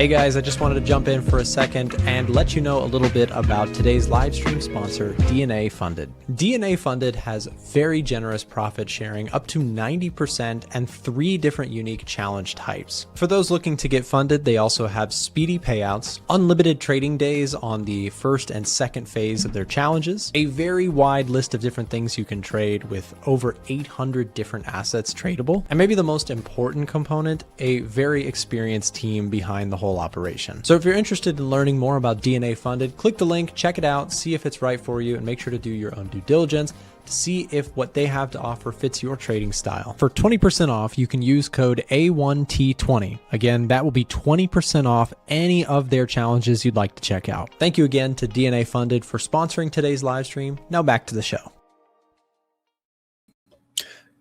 Hey guys, I just wanted to jump in for a second and let you know a little bit about today's live stream sponsor, DNA Funded. DNA Funded has very generous profit sharing, up to 90%, and 3 different unique challenge types. For those looking to get funded, they also have speedy payouts, unlimited trading days on the first and second phase of their challenges, a very wide list of different things you can trade with over 800 different assets tradable, and maybe the most important component, a very experienced team behind the whole operation. So if you're interested in learning more about DNA Funded, click the link, check it out, see if it's right for you, and make sure to do your own due diligence to see if what they have to offer fits your trading style. For 20% off, you can use code A1T20. Again, that will be 20% off any of their challenges you'd like to check out. Thank you again to DNA Funded for sponsoring today's live stream. Now back to the show.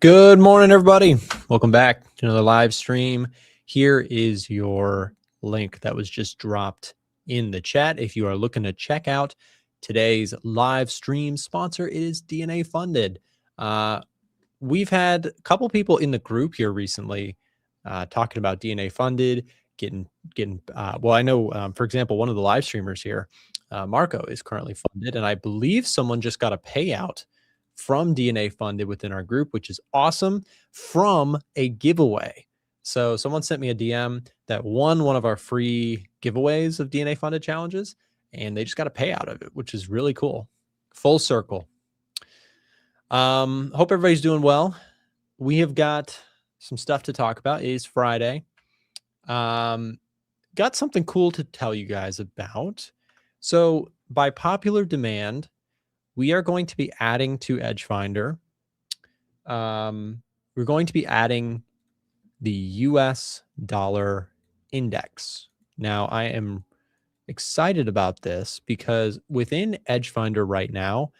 Good morning, everybody. Welcome back to another live stream. Here is your link that was just dropped in the chat. If you are looking to check out today's live stream sponsor, it is DNA Funded. We've had a couple people in the group here recently talking about DNA Funded, well, I know, for example, one of the live streamers here, Marco, is currently funded, and I believe someone just got a payout from DNA Funded within our group, which is awesome, from a giveaway. So someone sent me a DM that won one of our free giveaways of DNA Funded challenges, and they just got a payout of it, which is really cool. Full circle. Hope everybody's doing well. We have got some stuff to talk about. It is Friday. Got something cool to tell you guys about. So by popular demand, we are going to be adding to EdgeFinder. We're going to be adding the US dollar index. Now, I am excited about this because within EdgeFinder right now,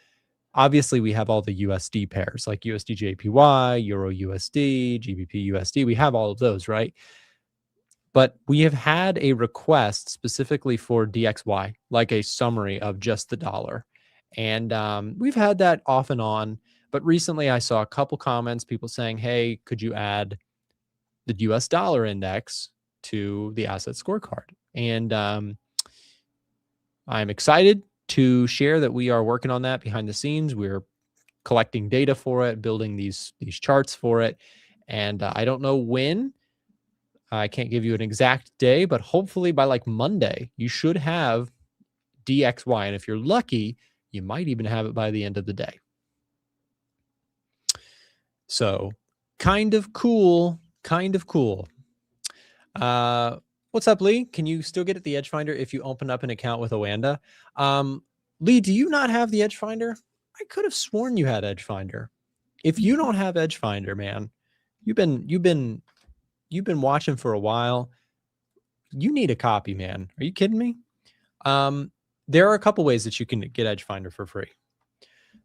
obviously we have all the USD pairs like USD JPY, Euro USD, GBP USD. We have all of those, right? But we have had a request specifically for DXY, like a summary of just the dollar. And we've had that off and on. But recently I saw a couple comments, people saying, hey, could you add the US dollar index to the asset scorecard? And I'm excited to share that we are working on that behind the scenes. We're collecting data for it, building these charts for it. And I don't know when. I can't give you an exact day, but hopefully by like Monday, you should have DXY. And if you're lucky, you might even have it by the end of the day. So kind of cool. Kind of cool. What's up, Lee? Can you still get at the EdgeFinder if you open up an account with Oanda? Lee, do you not have the EdgeFinder? I could have sworn you had EdgeFinder. If you don't have EdgeFinder, man, you've been watching for a while. You need a copy, man. Are you kidding me? There are a couple ways that you can get EdgeFinder for free.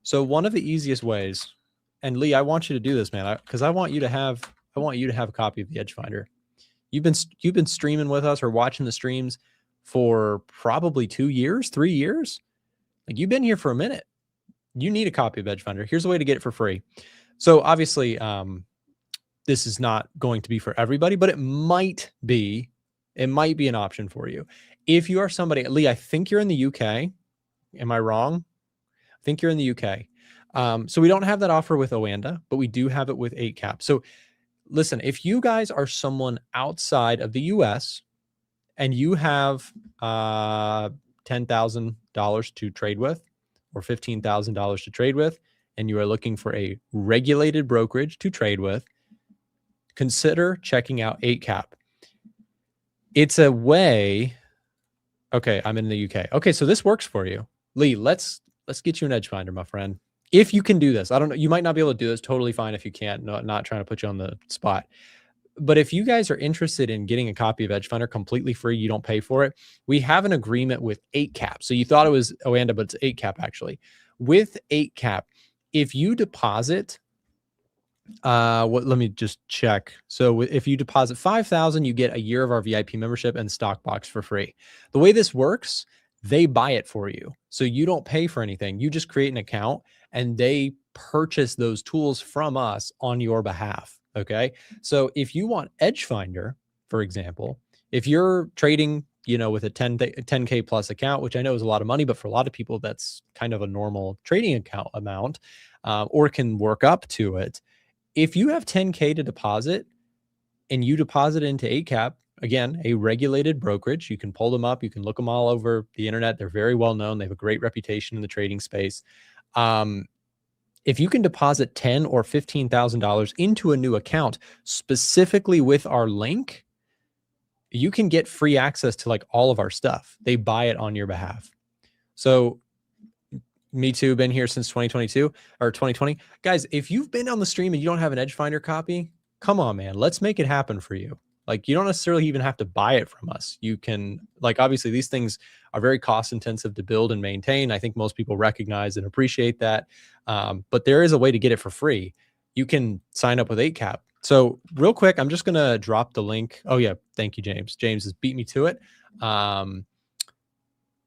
So one of the easiest ways, and Lee, I want you to do this, man, because I want you to have a copy of the EdgeFinder. You've been streaming with us or watching the streams for probably 2 years, 3 years. Like, you've been here for a minute. You need a copy of EdgeFinder. Here's a way to get it for free. So obviously, this is not going to be for everybody, but it might be an option for you. If you are somebody, Lee, I think you're in the UK. Am I wrong? I think you're in the UK. So we don't have that offer with Oanda, but we do have it with 8cap. So listen, if you guys are someone outside of the US and you have $10,000 to trade with or $15,000 to trade with, and you are looking for a regulated brokerage to trade with, consider checking out 8cap. It's a way. Okay, I'm in the UK. Okay, so this works for you. Lee, let's get you an EdgeFinder, my friend. If you can do this. I don't know. You might not be able to do this. Totally fine if you can't. Not trying to put you on the spot. But if you guys are interested in getting a copy of EdgeFinder completely free, you don't pay for it. We have an agreement with 8cap. So you thought it was Oanda, but it's 8cap actually. With 8cap, if you deposit, let me just check. So if you deposit 5,000, you get a year of our VIP membership and stock box for free. The way this works, they buy it for you. So you don't pay for anything. You just create an account and they purchase those tools from us on your behalf. Okay. So if you want EdgeFinder, for example, if you're trading, with a 10K plus account, which I know is a lot of money, but for a lot of people, that's kind of a normal trading account amount, or can work up to it. If you have 10K to deposit and you deposit into 8cap, again, a regulated brokerage, you can pull them up. You can look them all over the internet. They're very well known. They have a great reputation in the trading space. If you can deposit $10,000 or $15,000 into a new account specifically with our link, you can get free access to like all of our stuff. They buy it on your behalf. So me too, been here since 2022 or 2020. Guys, if you've been on the stream and you don't have an EdgeFinder copy, come on, man, let's make it happen for you. Like, you don't necessarily even have to buy it from us. You can, like, obviously these things are very cost intensive to build and maintain. I think most people recognize and appreciate that. But there is a way to get it for free. You can sign up with 8cap. So real quick, I'm just going to drop the link. Oh yeah. Thank you, James. James has beat me to it.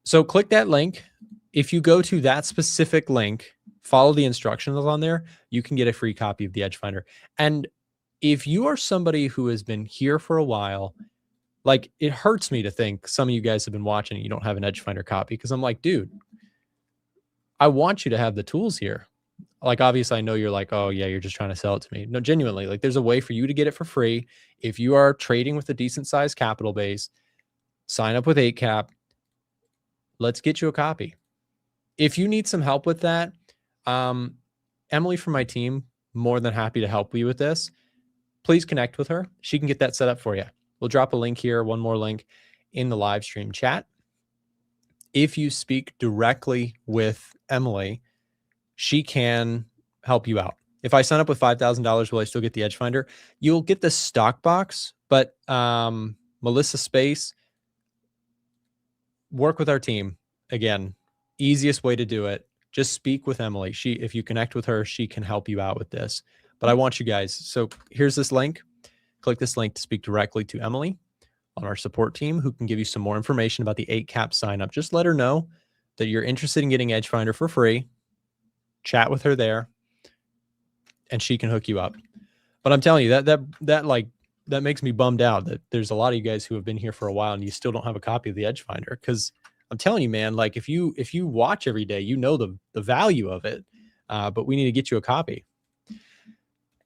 So click that link. If you go to that specific link, follow the instructions on there, you can get a free copy of the EdgeFinder. And if you are somebody who has been here for a while, like, it hurts me to think some of you guys have been watching and you don't have an EdgeFinder copy, because I'm like, dude, I want you to have the tools here. Like, obviously, I know you're like, oh yeah, you're just trying to sell it to me. No, genuinely, like, there's a way for you to get it for free. If you are trading with a decent sized capital base, sign up with 8cap. Let's get you a copy. If you need some help with that, Emily from my team, more than happy to help you with this. Please connect with her. She can get that set up for you. We'll drop a link here, one more link in the live stream chat. If you speak directly with Emily, she can help you out. If I sign up with $5,000, will I still get the EdgeFinder? You'll get the stock box, but Melissa Space, work with our team. Again, easiest way to do it. Just speak with Emily. If you connect with her, she can help you out with this. But I want you guys. So here's this link. Click this link to speak directly to Emily on our support team, who can give you some more information about the 8cap sign up. Just let her know that you're interested in getting EdgeFinder for free. Chat with her there, and she can hook you up. But I'm telling you, that makes me bummed out that there's a lot of you guys who have been here for a while and you still don't have a copy of the EdgeFinder, because I'm telling you, man, like, if you watch every day, you know the value of it, but we need to get you a copy.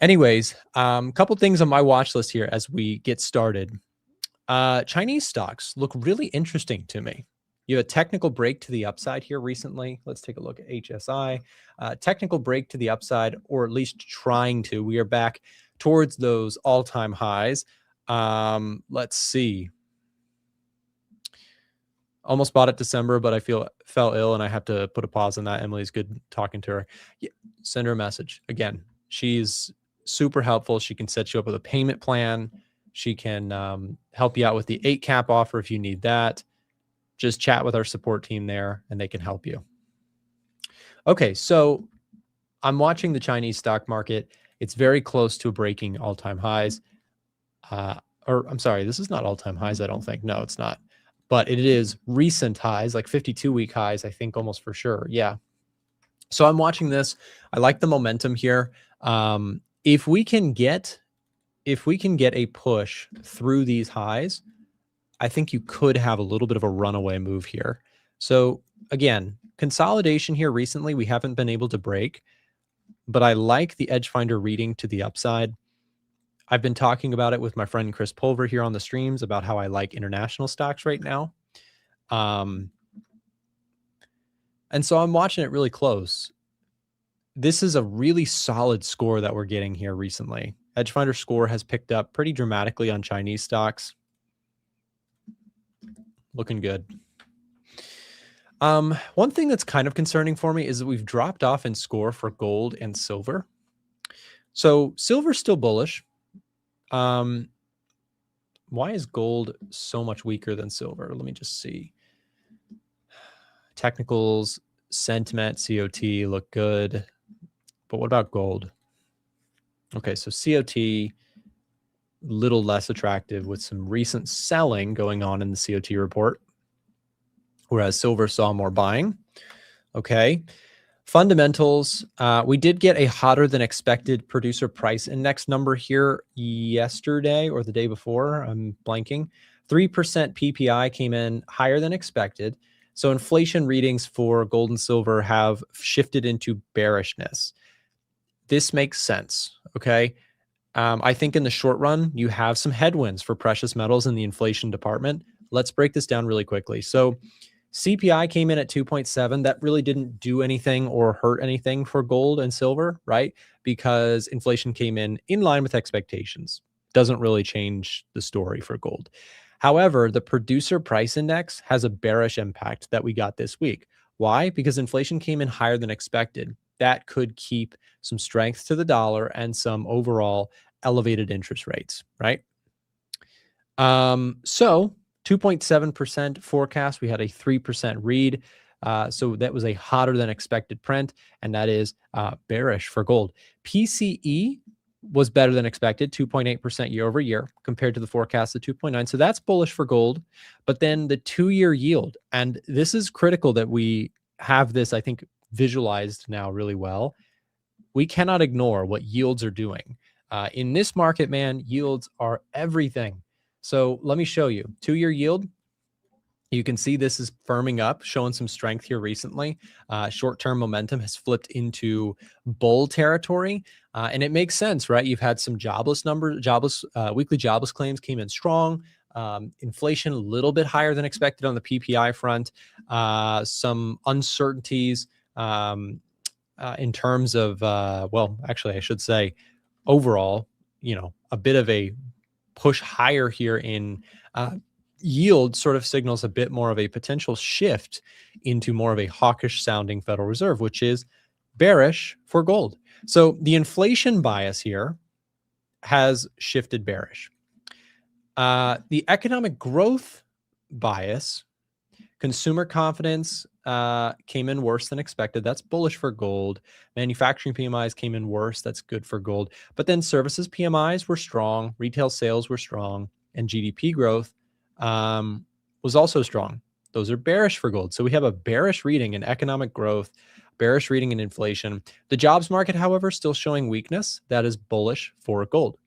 Anyways, couple things on my watch list here as we get started. Chinese stocks look really interesting to me. You have a technical break to the upside here recently. Let's take a look at HSI. Technical break to the upside, or at least trying to. We are back towards those all-time highs. Let's see. Almost bought it December, but I fell ill and I have to put a pause on that. Emily's good talking to her. Yeah, send her a message. Again, she's super helpful. She can set you up with a payment plan. She can help you out with the 8cap offer if you need that. Just chat with our support team there and they can help you. Okay, so I'm watching the Chinese stock market. It's very close to breaking all-time highs. Or I'm sorry, this is not all-time highs, I don't think. No, it's not. But it is recent highs, like 52-week highs, I think, almost for sure. Yeah. So I'm watching this. I like the momentum here. If we can get a push through these highs, I think you could have a little bit of a runaway move here. So again, consolidation here recently, we haven't been able to break, but I like the EdgeFinder reading to the upside. I've been talking about it with my friend Chris Pulver here on the streams about how I like international stocks right now. And so I'm watching it really close. This is a really solid score that we're getting here recently. EdgeFinder score has picked up pretty dramatically on Chinese stocks. Looking good. One thing that's kind of concerning for me is that we've dropped off in score for gold and silver. So silver's still bullish. Why is gold so much weaker than silver? Let me just see. Technicals, sentiment, COT look good. But what about gold? Okay, so COT, little less attractive with some recent selling going on in the COT report, whereas silver saw more buying. Okay. Fundamentals, we did get a hotter than expected producer price index number here yesterday or the day before. I'm blanking. 3% PPI came in higher than expected. So inflation readings for gold and silver have shifted into bearishness. This makes sense. Okay. I think in the short run, you have some headwinds for precious metals in the inflation department. Let's break this down really quickly. So CPI came in at 2.7. That really didn't do anything or hurt anything for gold and silver, right? Because inflation came in line with expectations. Doesn't really change the story for gold. However, the producer price index has a bearish impact that we got this week. Why? Because inflation came in higher than expected. That could keep some strength to the dollar and some overall elevated interest rates, right? So 2.7% forecast. We had a 3% read. So that was a hotter than expected print, and that is bearish for gold. PCE was better than expected, 2.8% year over year compared to the forecast of 2.9. So that's bullish for gold. But then the 2-year yield, and this is critical that we have this, I think, visualized now really well. We cannot ignore what yields are doing. In this market, man, yields are everything. So let me show you. 2-year yield. You can see this is firming up, showing some strength here recently. Short-term momentum has flipped into bull territory. And it makes sense, right? You've had some jobless numbers, weekly jobless claims came in strong. Inflation a little bit higher than expected on the PPI front. Some uncertainties in terms of, well, actually, I should say overall, a bit of a push higher here in yield sort of signals a bit more of a potential shift into more of a hawkish sounding Federal Reserve, which is bearish for gold. So the inflation bias here has shifted bearish. The economic growth bias, consumer confidence came in worse than expected. That's bullish for gold. Manufacturing PMIs came in worse. That's good for gold. But then services PMIs were strong. Retail sales were strong. And GDP growth was also strong. Those are bearish for gold. So we have a bearish reading in economic growth, bearish reading in inflation. The jobs market, however, still showing weakness. That is bullish for gold.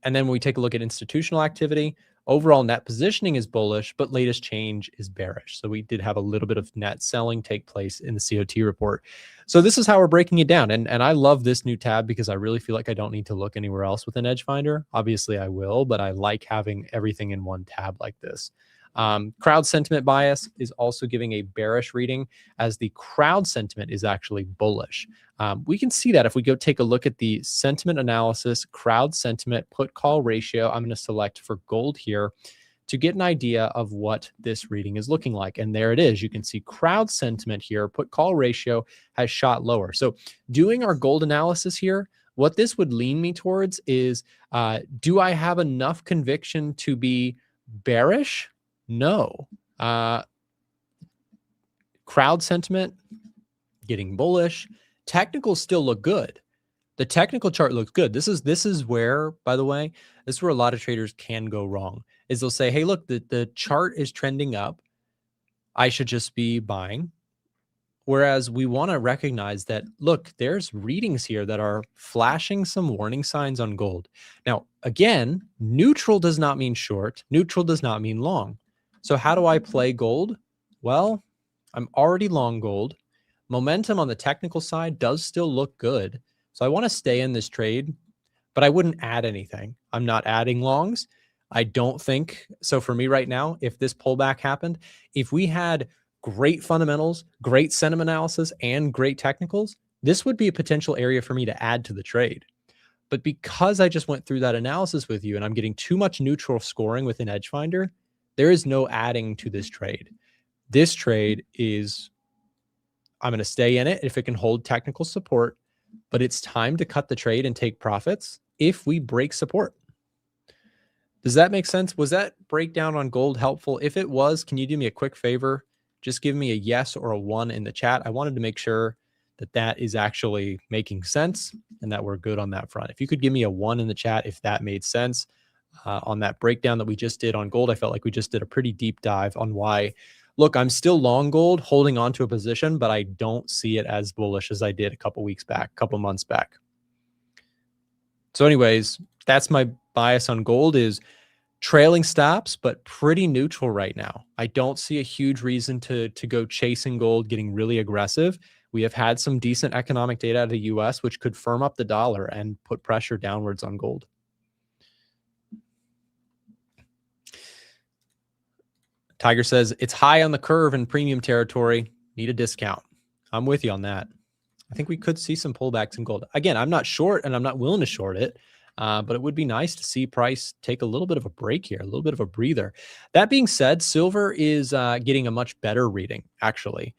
And then when we take a look at institutional activity, overall net positioning is bullish, but latest change is bearish. So we did have a little bit of net selling take place in the COT report. So this is how we're breaking it down. And I love this new tab because I really feel like I don't need to look anywhere else within EdgeFinder. Obviously I will, but I like having everything in one tab like this. Crowd sentiment bias is also giving a bearish reading as the crowd sentiment is actually bullish. We can see that if we go take a look at the sentiment analysis, crowd sentiment put call ratio. I'm going to select for gold here to get an idea of what this reading is looking like. And there it is. You can see crowd sentiment here, put call ratio has shot lower. So doing our gold analysis here, what this would lean me towards is, do I have enough conviction to be bearish? No. Crowd sentiment getting bullish. Technicals still look good. The technical chart looks good. This is where, by the way, this is where a lot of traders can go wrong. Is they'll say, hey, look, the chart is trending up. I should just be buying. Whereas we want to recognize that, look, there's readings here that are flashing some warning signs on gold. Now, again, neutral does not mean short. Neutral does not mean long. So how do I play gold? Well, I'm already long gold. Momentum on the technical side does still look good. So I want to stay in this trade, but I wouldn't add anything. I'm not adding longs. I don't think so. For me right now, if this pullback happened, if we had great fundamentals, great sentiment analysis, and great technicals, this would be a potential area for me to add to the trade. But because I just went through that analysis with you and I'm getting too much neutral scoring within EdgeFinder, there is no adding to this trade. This trade is, I'm going to stay in it if it can hold technical support, but it's time to cut the trade and take profits if we break support. Does that make sense? Was that breakdown on gold helpful? If it was, can you do me a quick favor? Just give me a yes or a 1 in the chat. I wanted to make sure that that is actually making sense and that we're good on that front. If you could give me a 1 in the chat, if that made sense on that breakdown that we just did on gold, I felt like we just did a pretty deep dive on why. Look, I'm still long gold, holding on to a position, but I don't see it as bullish as I did a couple weeks back, a couple months back. So anyways, that's my bias on gold, is trailing stops, but pretty neutral right now. I don't see a huge reason to go chasing gold, getting really aggressive. We have had some decent economic data out of the US, which could firm up the dollar and put pressure downwards on gold. Tiger says, it's high on the curve in premium territory. Need a discount. I'm with you on that. I think we could see some pullbacks in gold. Again, I'm not short and I'm not willing to short it, but it would be nice to see price take a little bit of a break here, a little bit of a breather. That being said, silver is getting a much better reading, actually,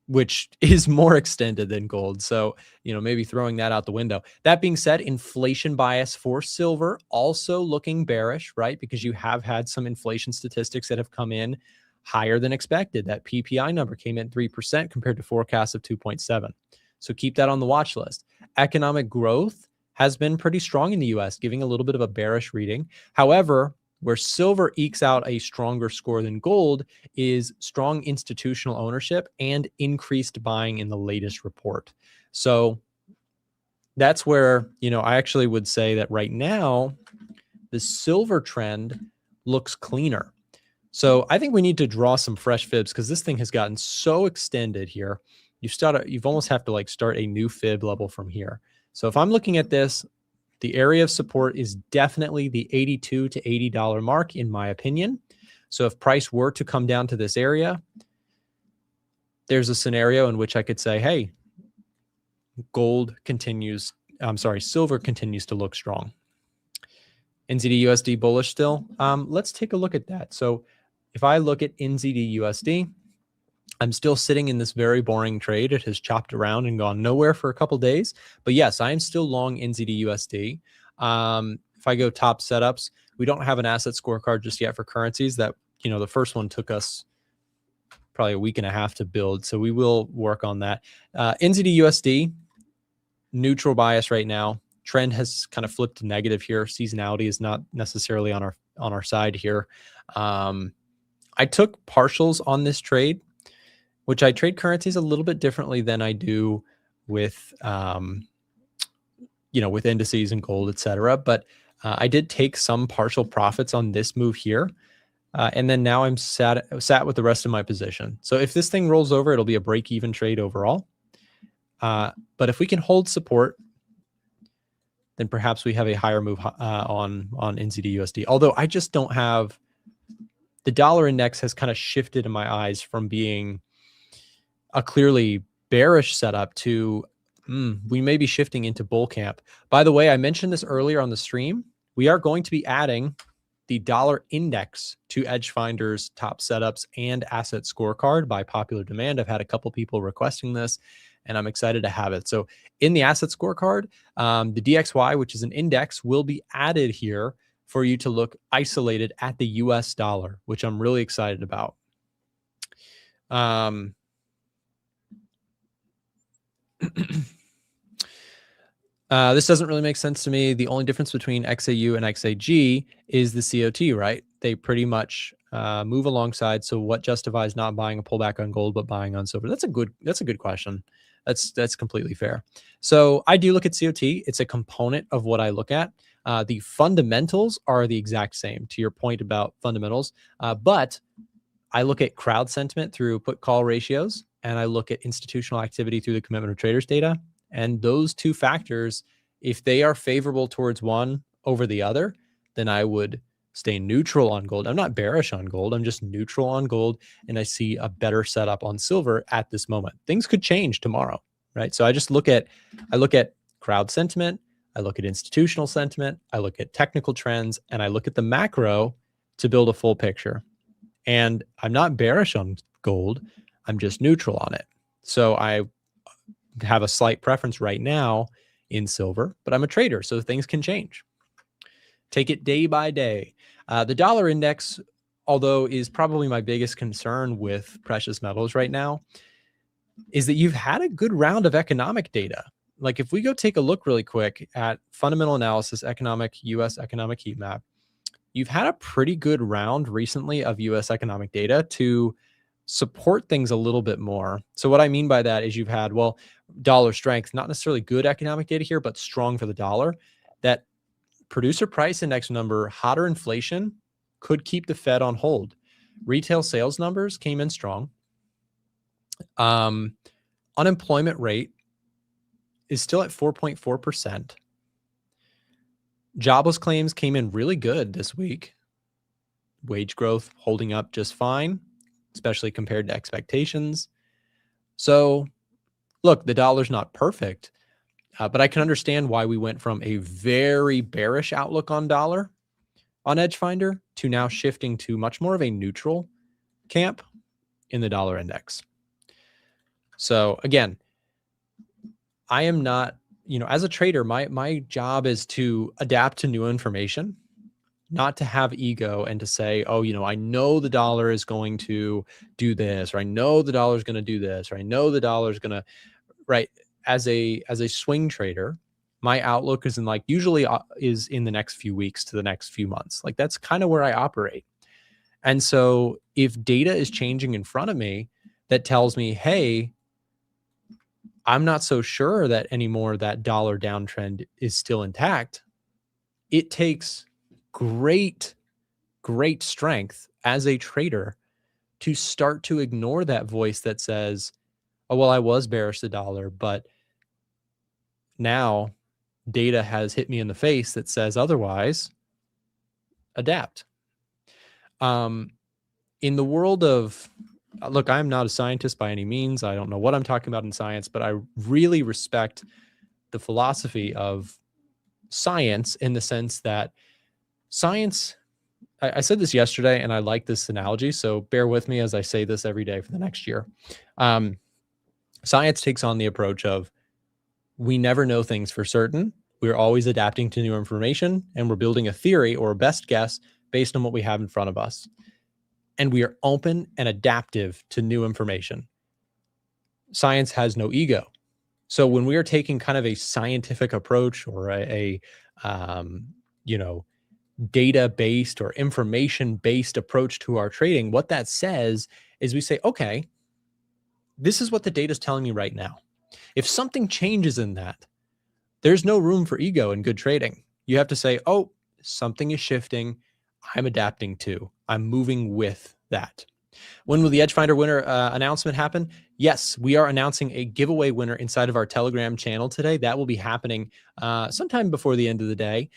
which is more extended than gold. So, you know, maybe throwing that out the window. That being said, inflation bias for silver also looking bearish, right? Because you have had some inflation statistics that have come in higher than expected. That PPI number came in 3% compared to forecasts of 2.7. So keep that on the watch list. Economic growth has been pretty strong in the US, giving a little bit of a bearish reading. However, where silver ekes out a stronger score than gold is strong institutional ownership and increased buying in the latest report. So that's where, you know, I actually would say that right now, the silver trend looks cleaner. So I think we need to draw some fresh fibs because this thing has gotten so extended here. You've almost have to like start a new fib level from here. So if I'm looking at this, the area of support is definitely the $82 to $80 mark, in my opinion. So if price were to come down to this area, there's a scenario in which I could say, hey, silver continues to look strong. NZD USD bullish still. Let's take a look at that. So if I look at NZD USD, I'm still sitting in this very boring trade. It has chopped around and gone nowhere for a couple days. But yes, I am still long NZD USD. If I go top setups, we don't have an asset scorecard just yet for currencies. That, you know, the first one took us probably a week and a half to build. So we will work on that. NZD USD, neutral bias right now. Trend has kind of flipped to negative here. Seasonality is not necessarily on our side here. I took partials on this trade, which I trade currencies a little bit differently than I do with, you know, with indices and gold, etc. But I did take some partial profits on this move here. And then now I'm sat with the rest of my position. So if this thing rolls over, it'll be a break-even trade overall. But if we can hold support, then perhaps we have a higher move on NZD USD. Although I just don't have, the dollar index has kind of shifted in my eyes from being a clearly bearish setup to we may be shifting into bull camp. By the way, I mentioned this earlier on the stream. We are going to be adding the dollar index to EdgeFinder's top setups and asset scorecard by popular demand. I've had a couple people requesting this, and I'm excited to have it. So in the asset scorecard, the DXY, which is an index, will be added here for you to look isolated at the US dollar, which I'm really excited about. This doesn't really make sense to me. The only difference between XAU and XAG is the COT, right? They pretty much move alongside. So what justifies not buying a pullback on gold but buying on silver? That's a good question. That's completely fair. So I do look at COT. It's a component of what I look at. The fundamentals are the exact same, to your point about fundamentals, but I look at crowd sentiment through put call ratios, and I look at institutional activity through the commitment of traders data. And those two factors, if they are favorable towards one over the other, then I would stay neutral on gold. I'm not bearish on gold. I'm just neutral on gold. And I see a better setup on silver at this moment. Things could change tomorrow, right? So I look at crowd sentiment. I look at institutional sentiment. I look at technical trends, and I look at the macro to build a full picture. And I'm not bearish on gold. I'm just neutral on it. So I have a slight preference right now in silver, but I'm a trader, so things can change. Take it day by day. The dollar index, although is probably my biggest concern with precious metals right now, is that you've had a good round of economic data. Like if we go take a look really quick at fundamental analysis, US economic heat map, you've had a pretty good round recently of US economic data to support things a little bit more. So what I mean by that is you've had, well, dollar strength, not necessarily good economic data here, but strong for the dollar. That producer price index number, hotter inflation could keep the Fed on hold. Retail sales numbers came in strong. Unemployment rate is still at 4.4%. Jobless claims came in really good this week. Wage growth holding up just fine, especially compared to expectations. So look, the dollar's not perfect, but I can understand why we went from a very bearish outlook on dollar on EdgeFinder to now shifting to much more of a neutral camp in the dollar index. So again, I am not, as a trader, my job is to adapt to new information, not to have ego and to say, oh, I know the dollar is going to do this, or I know the dollar is going to do this, or I know the dollar is going to, right? As a swing trader, my outlook is usually is in the next few weeks to the next few months. Like that's kind of where I operate. And so if data is changing in front of me that tells me, hey, I'm not so sure that anymore that dollar downtrend is still intact, it takes great strength as a trader to start to ignore that voice that says, oh, well, I was bearish the dollar, but now data has hit me in the face that says otherwise. Adapt. In the world of, look, I'm not a scientist by any means. I don't know what I'm talking about in science, but I really respect the philosophy of science in the sense that science, I said this yesterday, and I like this analogy, so bear with me as I say this every day for the next year. Science takes on the approach of, we never know things for certain. We're always adapting to new information, and we're building a theory or a best guess based on what we have in front of us. And we are open and adaptive to new information. Science has no ego. So when we are taking kind of a scientific approach or a data-based or information-based approach to our trading, what that says is we say, okay, this is what the data is telling me right now. If something changes in that, there's no room for ego in good trading. You have to say, oh, something is shifting. I'm adapting to. I'm moving with that. When will the EdgeFinder winner announcement happen? Yes, we are announcing a giveaway winner inside of our Telegram channel today. That will be happening sometime before the end of the day.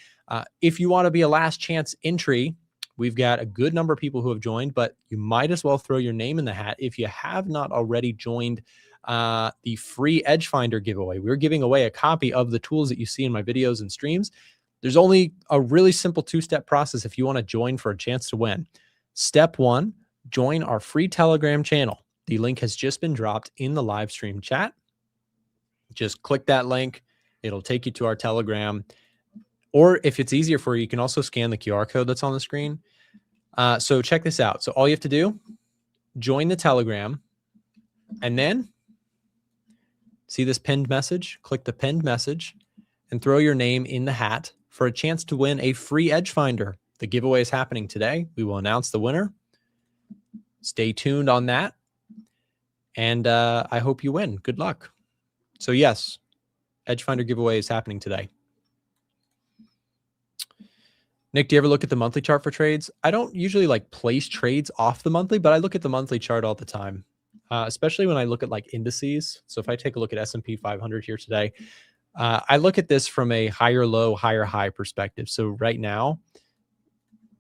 If you want to be a last chance entry, we've got a good number of people who have joined, but you might as well throw your name in the hat if you have not already joined the free EdgeFinder giveaway. We're giving away a copy of the tools that you see in my videos and streams. There's only a really simple two-step process if you want to join for a chance to win. Step one, join our free Telegram channel. The link has just been dropped in the live stream chat. Just click that link. It'll take you to our Telegram. Or if it's easier for you, you can also scan the QR code that's on the screen. So check this out. So all you have to do, join the Telegram, and then see this pinned message? Click the pinned message and throw your name in the hat for a chance to win a free EdgeFinder. The giveaway is happening today. We will announce the winner. Stay tuned on that. And I hope you win. Good luck. So yes, EdgeFinder giveaway is happening today. Nick, do you ever look at the monthly chart for trades? I don't usually place trades off the monthly, but I look at the monthly chart all the time, especially when I look at indices. So if I take a look at S&P 500 here today, I look at this from a higher low, higher high perspective. So right now,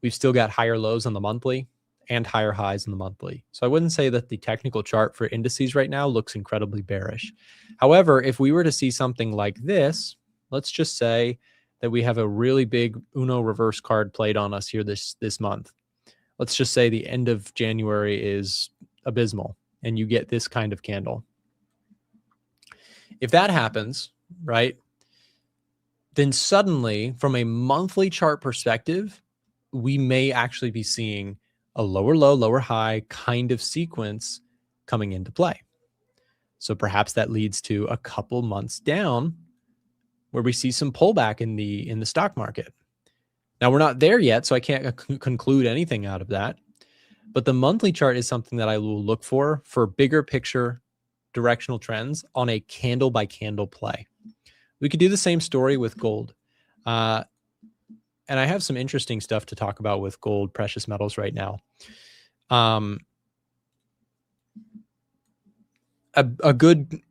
we've still got higher lows on the monthly and higher highs in the monthly. So I wouldn't say that the technical chart for indices right now looks incredibly bearish. However, if we were to see something like this, let's just say that we have a really big Uno reverse card played on us here this month. Let's just say the end of January is abysmal and you get this kind of candle. If that happens, right, then suddenly from a monthly chart perspective, we may actually be seeing a lower low, lower high kind of sequence coming into play. So perhaps that leads to a couple months down where we see some pullback in the stock market. Now we're not there yet, so I can't conclude anything out of that. But the monthly chart is something that I will look for bigger picture directional trends on a candle by candle play. We could do the same story with gold. And I have some interesting stuff to talk about with gold, precious metals right now. A good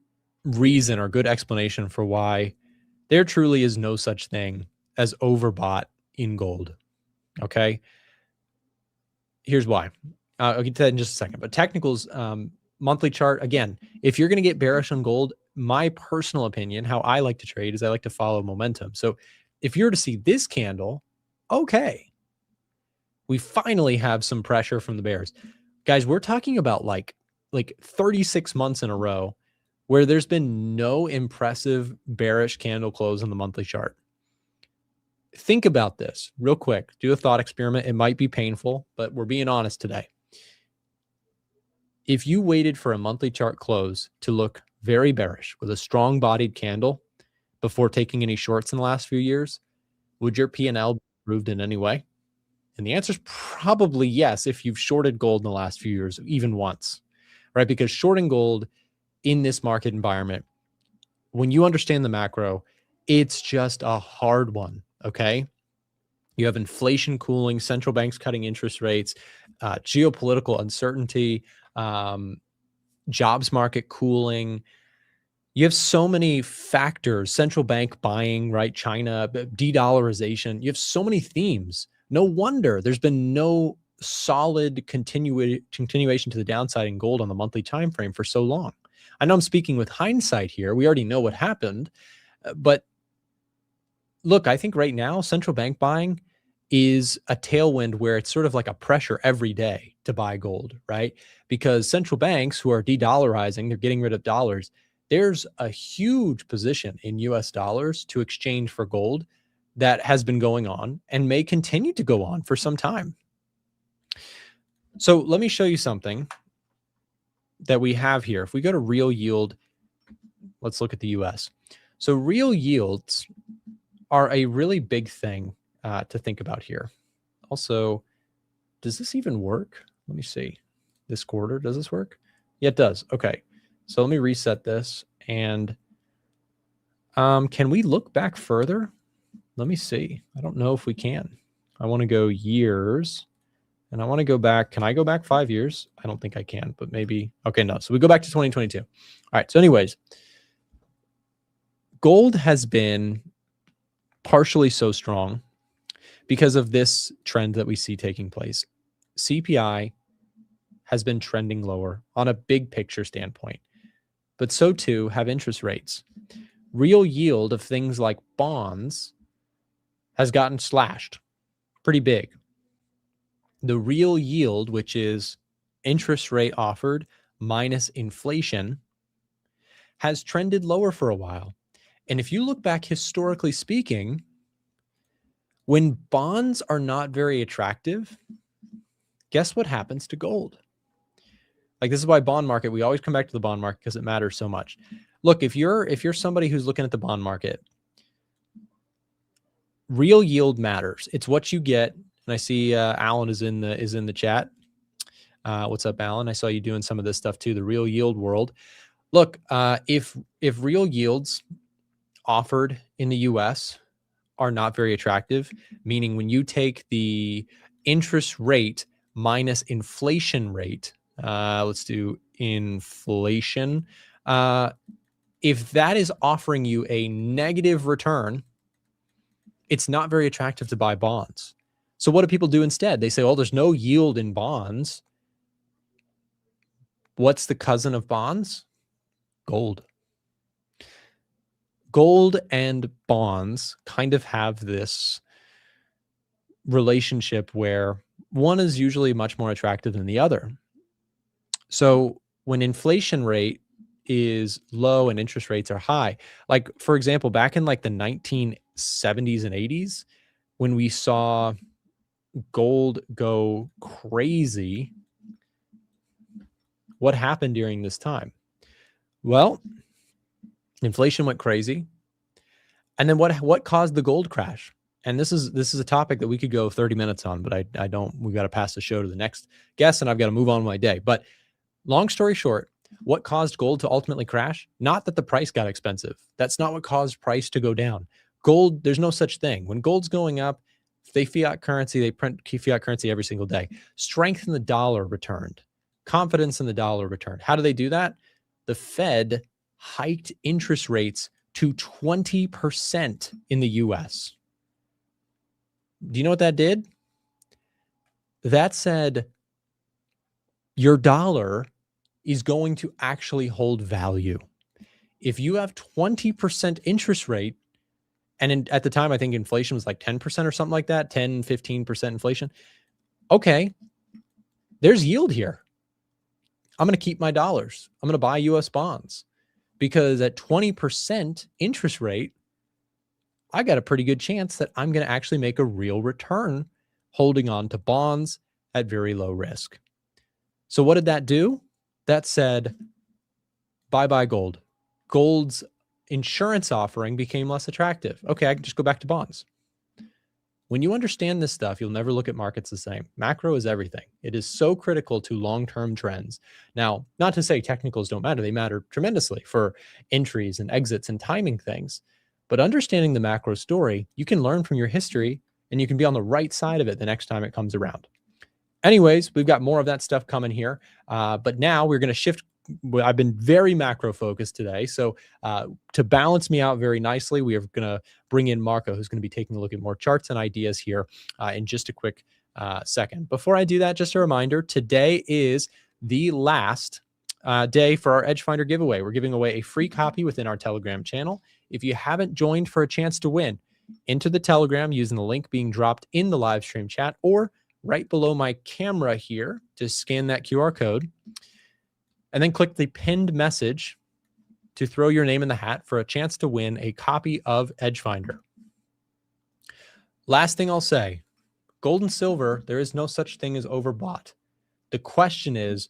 reason or good explanation for why there truly is no such thing as overbought in gold. Okay. Here's why. I'll get to that in just a second. But technicals, monthly chart, again, if you're going to get bearish on gold, my personal opinion, how I like to trade is I like to follow momentum. So if you're to see this candle, okay, we finally have some pressure from the bears. Guys, we're talking about like 36 months in a row where there's been no impressive bearish candle close on the monthly chart. Think about this real quick. Do a thought experiment. It might be painful, but we're being honest today. If you waited for a monthly chart close to look very bearish with a strong bodied candle before taking any shorts in the last few years, would your P&L be improved in any way? And the answer is probably yes if you've shorted gold in the last few years, even once, right? Because shorting gold in this market environment, when you understand the macro, it's just a hard one, okay? You have inflation cooling, central banks cutting interest rates, geopolitical uncertainty, jobs market cooling. You have so many factors, central bank buying, right? China, de-dollarization. You have so many themes. No wonder there's been no solid continuation to the downside in gold on the monthly time frame for so long. I know I'm speaking with hindsight here. We already know what happened, but look, I think right now central bank buying is a tailwind where it's sort of like a pressure every day to buy gold, right? Because central banks who are de-dollarizing, they're getting rid of dollars. There's a huge position in US dollars to exchange for gold that has been going on and may continue to go on for some time. So let me show you something that we have here. If we go to real yield, let's look at the US. So real yields are a really big thing to think about here. Also, does this even work? Let me see. This quarter, does this work? Yeah, it does. Okay. So let me reset this. And can we look back further? Let me see. I don't know if we can. I want to go years. And I want to go back. Can I go back 5 years? I don't think I can, but maybe. Okay, no. So we go back to 2022. All right. So anyways, gold has been partially so strong because of this trend that we see taking place. CPI has been trending lower on a big picture standpoint, but so too have interest rates. Real yield of things like bonds has gotten slashed pretty big. The real yield, which is interest rate offered minus inflation, has trended lower for a while. And if you look back historically speaking, when bonds are not very attractive, guess what happens to gold? Like, this is why bond market, we always come back to the bond market because it matters so much. Look, if you're somebody who's looking at the bond market, real yield matters. It's what you get. And I see Alan is in the chat. What's up, Alan? I saw you doing some of this stuff too, the real yield world. Look, if real yields offered in the US are not very attractive, meaning when you take the interest rate minus inflation rate, let's do inflation. If that is offering you a negative return, it's not very attractive to buy bonds. So what do people do instead? They say, oh, there's no yield in bonds. What's the cousin of bonds? Gold. Gold and bonds kind of have this relationship where one is usually much more attractive than the other. So when inflation rate is low and interest rates are high. Like, for example, back in like the 1970s and 80s, when we saw gold go crazy, what happened during this time? Well, inflation went crazy. And then what caused the gold crash? And this is a topic that we could go 30 minutes on, but I don't, we've got to pass the show to the next guest and I've got to move on with my day. But long story short, what caused gold to ultimately crash? Not that the price got expensive. That's not what caused price to go down. Gold, there's no such thing. When gold's going up, they fiat currency, they print fiat currency every single day. Strength in the dollar returned. Confidence in the dollar returned. How do they do that? The Fed hiked interest rates to 20% in the US. Do you know what that did? That said, your dollar is going to actually hold value. If you have 20% interest rate, and at the time, I think inflation was like 10% or something like that, 10, 15% inflation. Okay, there's yield here. I'm going to keep my dollars. I'm going to buy US bonds because at 20% interest rate, I got a pretty good chance that I'm going to actually make a real return holding on to bonds at very low risk. So what did that do? That said, bye-bye gold. Gold's insurance offering became less attractive. Okay, I can just go back to bonds. When you understand this stuff, you'll never look at markets the same. Macro is everything. It is so critical to long-term trends. Now, not to say technicals don't matter. They matter tremendously for entries and exits and timing things. But understanding the macro story, you can learn from your history and you can be on the right side of it the next time it comes around. Anyways, we've got more of that stuff coming here. But now we're going to shift. I've been very macro focused today. So to balance me out very nicely, we are going to bring in Marco, who's going to be taking a look at more charts and ideas here in just a quick second. Before I do that, just a reminder, today is the last day for our EdgeFinder giveaway. We're giving away a free copy within our Telegram channel. If you haven't joined for a chance to win, enter the Telegram using the link being dropped in the live stream chat or right below my camera here to scan that QR code. And then click the pinned message to throw your name in the hat for a chance to win a copy of EdgeFinder. Last thing I'll say, gold and silver, there is no such thing as overbought. The question is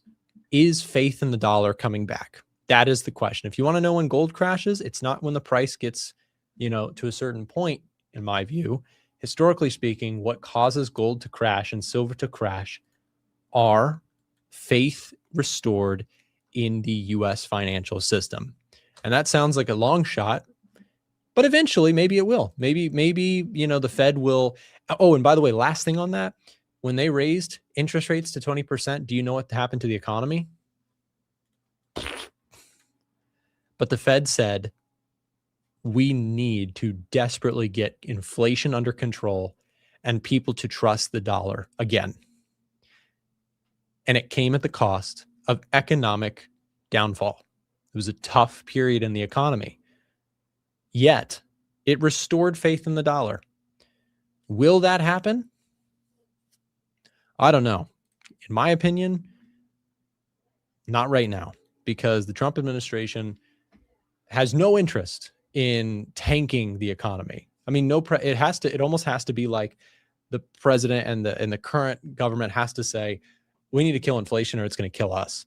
faith in the dollar coming back? That is the question. If you want to know when gold crashes, it's not when the price gets, to a certain point, in my view. Historically speaking, what causes gold to crash and silver to crash are faith restored in the US financial system. And that sounds like a long shot, but eventually maybe it will. Maybe the Fed will. Oh, and by the way, last thing on that, when they raised interest rates to 20%, do you know what happened to the economy? But the Fed said, we need to desperately get inflation under control and people to trust the dollar again. And it came at the cost of economic downfall. It was a tough period in the economy. Yet, it restored faith in the dollar. Will that happen? I don't know. In my opinion, not right now, because the Trump administration has no interest in tanking the economy. I mean, it almost has to be like the president and the current government has to say, we need to kill inflation or it's going to kill us.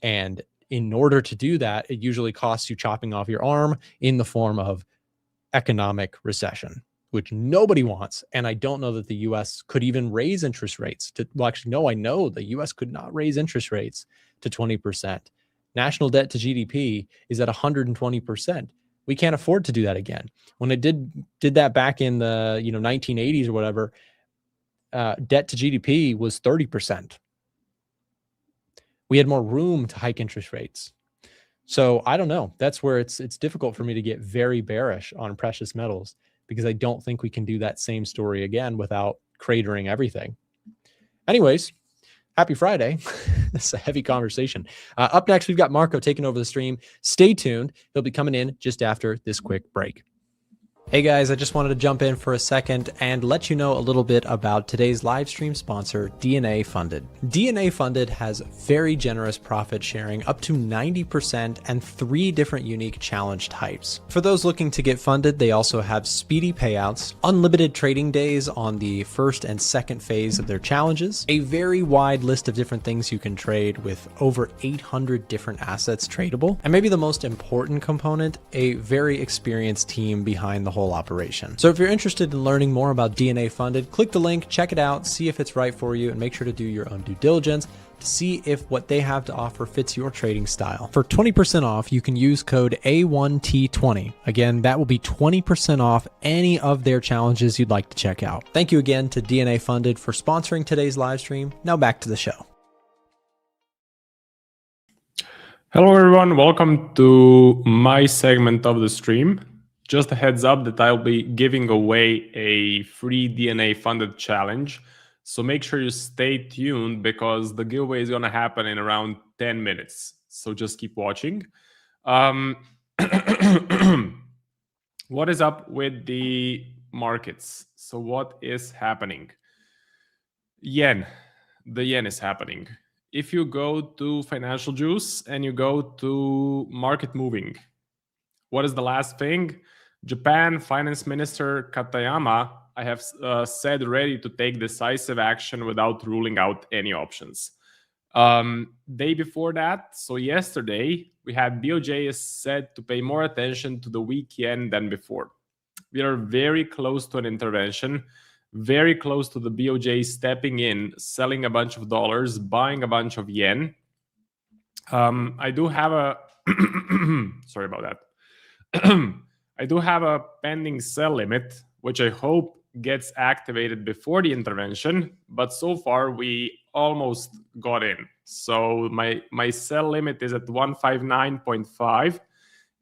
And in order to do that, it usually costs you chopping off your arm in the form of economic recession, which nobody wants. And I don't know that the US could even raise interest rates I know the US could not raise interest rates to 20%. National debt to GDP is at 120%. We can't afford to do that again. When it did that back in the 1980s or whatever, debt to GDP was 30%. We had more room to hike interest rates. So I don't know. That's where it's difficult for me to get very bearish on precious metals because I don't think we can do that same story again without cratering everything. Anyways, happy Friday. It's a heavy conversation. Up next, we've got Marco taking over the stream. Stay tuned. He'll be coming in just after this quick break. Hey guys, I just wanted to jump in for a second and let you know a little bit about today's live stream sponsor, DNA Funded. DNA Funded has very generous profit sharing up to 90% and 3 different unique challenge types. For those looking to get funded, they also have speedy payouts, unlimited trading days on the first and second phase of their challenges, a very wide list of different things you can trade with over 800 different assets tradable, and maybe the most important component, a very experienced team behind the whole operation. So if you're interested in learning more about DNA Funded, click the link, check it out, see if it's right for you, and make sure to do your own due diligence to see if what they have to offer fits your trading style. For 20% off, you can use code A1T20. Again, that will be 20% off any of their challenges you'd like to check out. Thank you again to DNA Funded for sponsoring today's live stream. Now back to the show. Hello everyone, welcome to my segment of the stream. Just a heads up that I'll be giving away a free DNA funded challenge. So make sure you stay tuned because the giveaway is going to happen in around 10 minutes. So just keep watching. What is up with the markets? So what is happening? Yen. The yen is happening. If you go to Financial Juice and you go to Market Moving, what is the last thing? Japan Finance Minister Katayama, I have said ready to take decisive action without ruling out any options. Day before that, so yesterday, we had BOJ is said to pay more attention to the weak yen than before. We are very close to an intervention, very close to the BOJ stepping in, selling a bunch of dollars, buying a bunch of yen. I do have a sorry about that. I do have a pending sell limit, which I hope gets activated before the intervention, but so far we almost got in. So my sell limit is at 159.5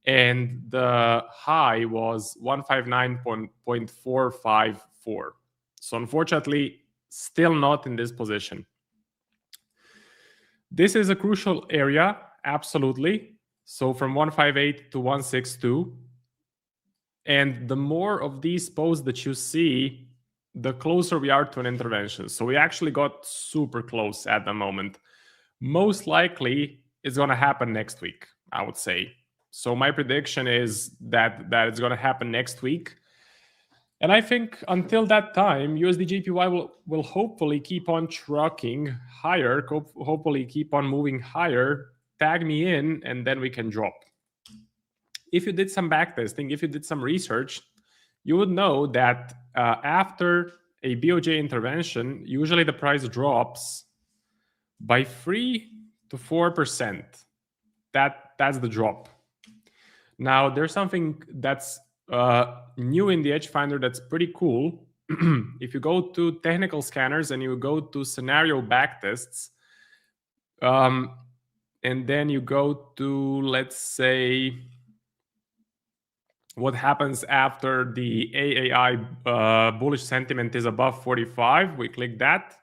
and the high was 159.454. So unfortunately, still not in this position. This is a crucial area, absolutely. So from 158 to 162. And the more of these posts that you see, the closer we are to an intervention. So we actually got super close at the moment. Most likely, it's going to happen next week, I would say. So my prediction is that it's going to happen next week. And I think until that time, USD/JPY will hopefully keep on trucking higher, hopefully keep on moving higher, tag me in, and then we can drop. If you did some backtesting, if you did some research, you would know that after a BOJ intervention, usually the price drops by 3 to 4%. That's the drop. Now, there's something that's new in the EdgeFinder that's pretty cool. If you go to technical scanners and you go to scenario backtests, and then you go to, let's say, what happens after the AAI bullish sentiment is above 45, we click that.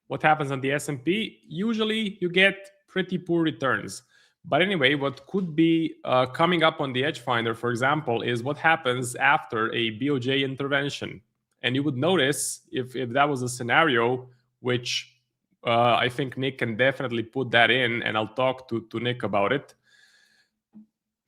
What happens on the S&P? Usually you get pretty poor returns. But anyway, what could be coming up on the EdgeFinder, for example, is what happens after a BOJ intervention. And you would notice if that was a scenario, which I think Nick can definitely put that in, and I'll talk to Nick about it.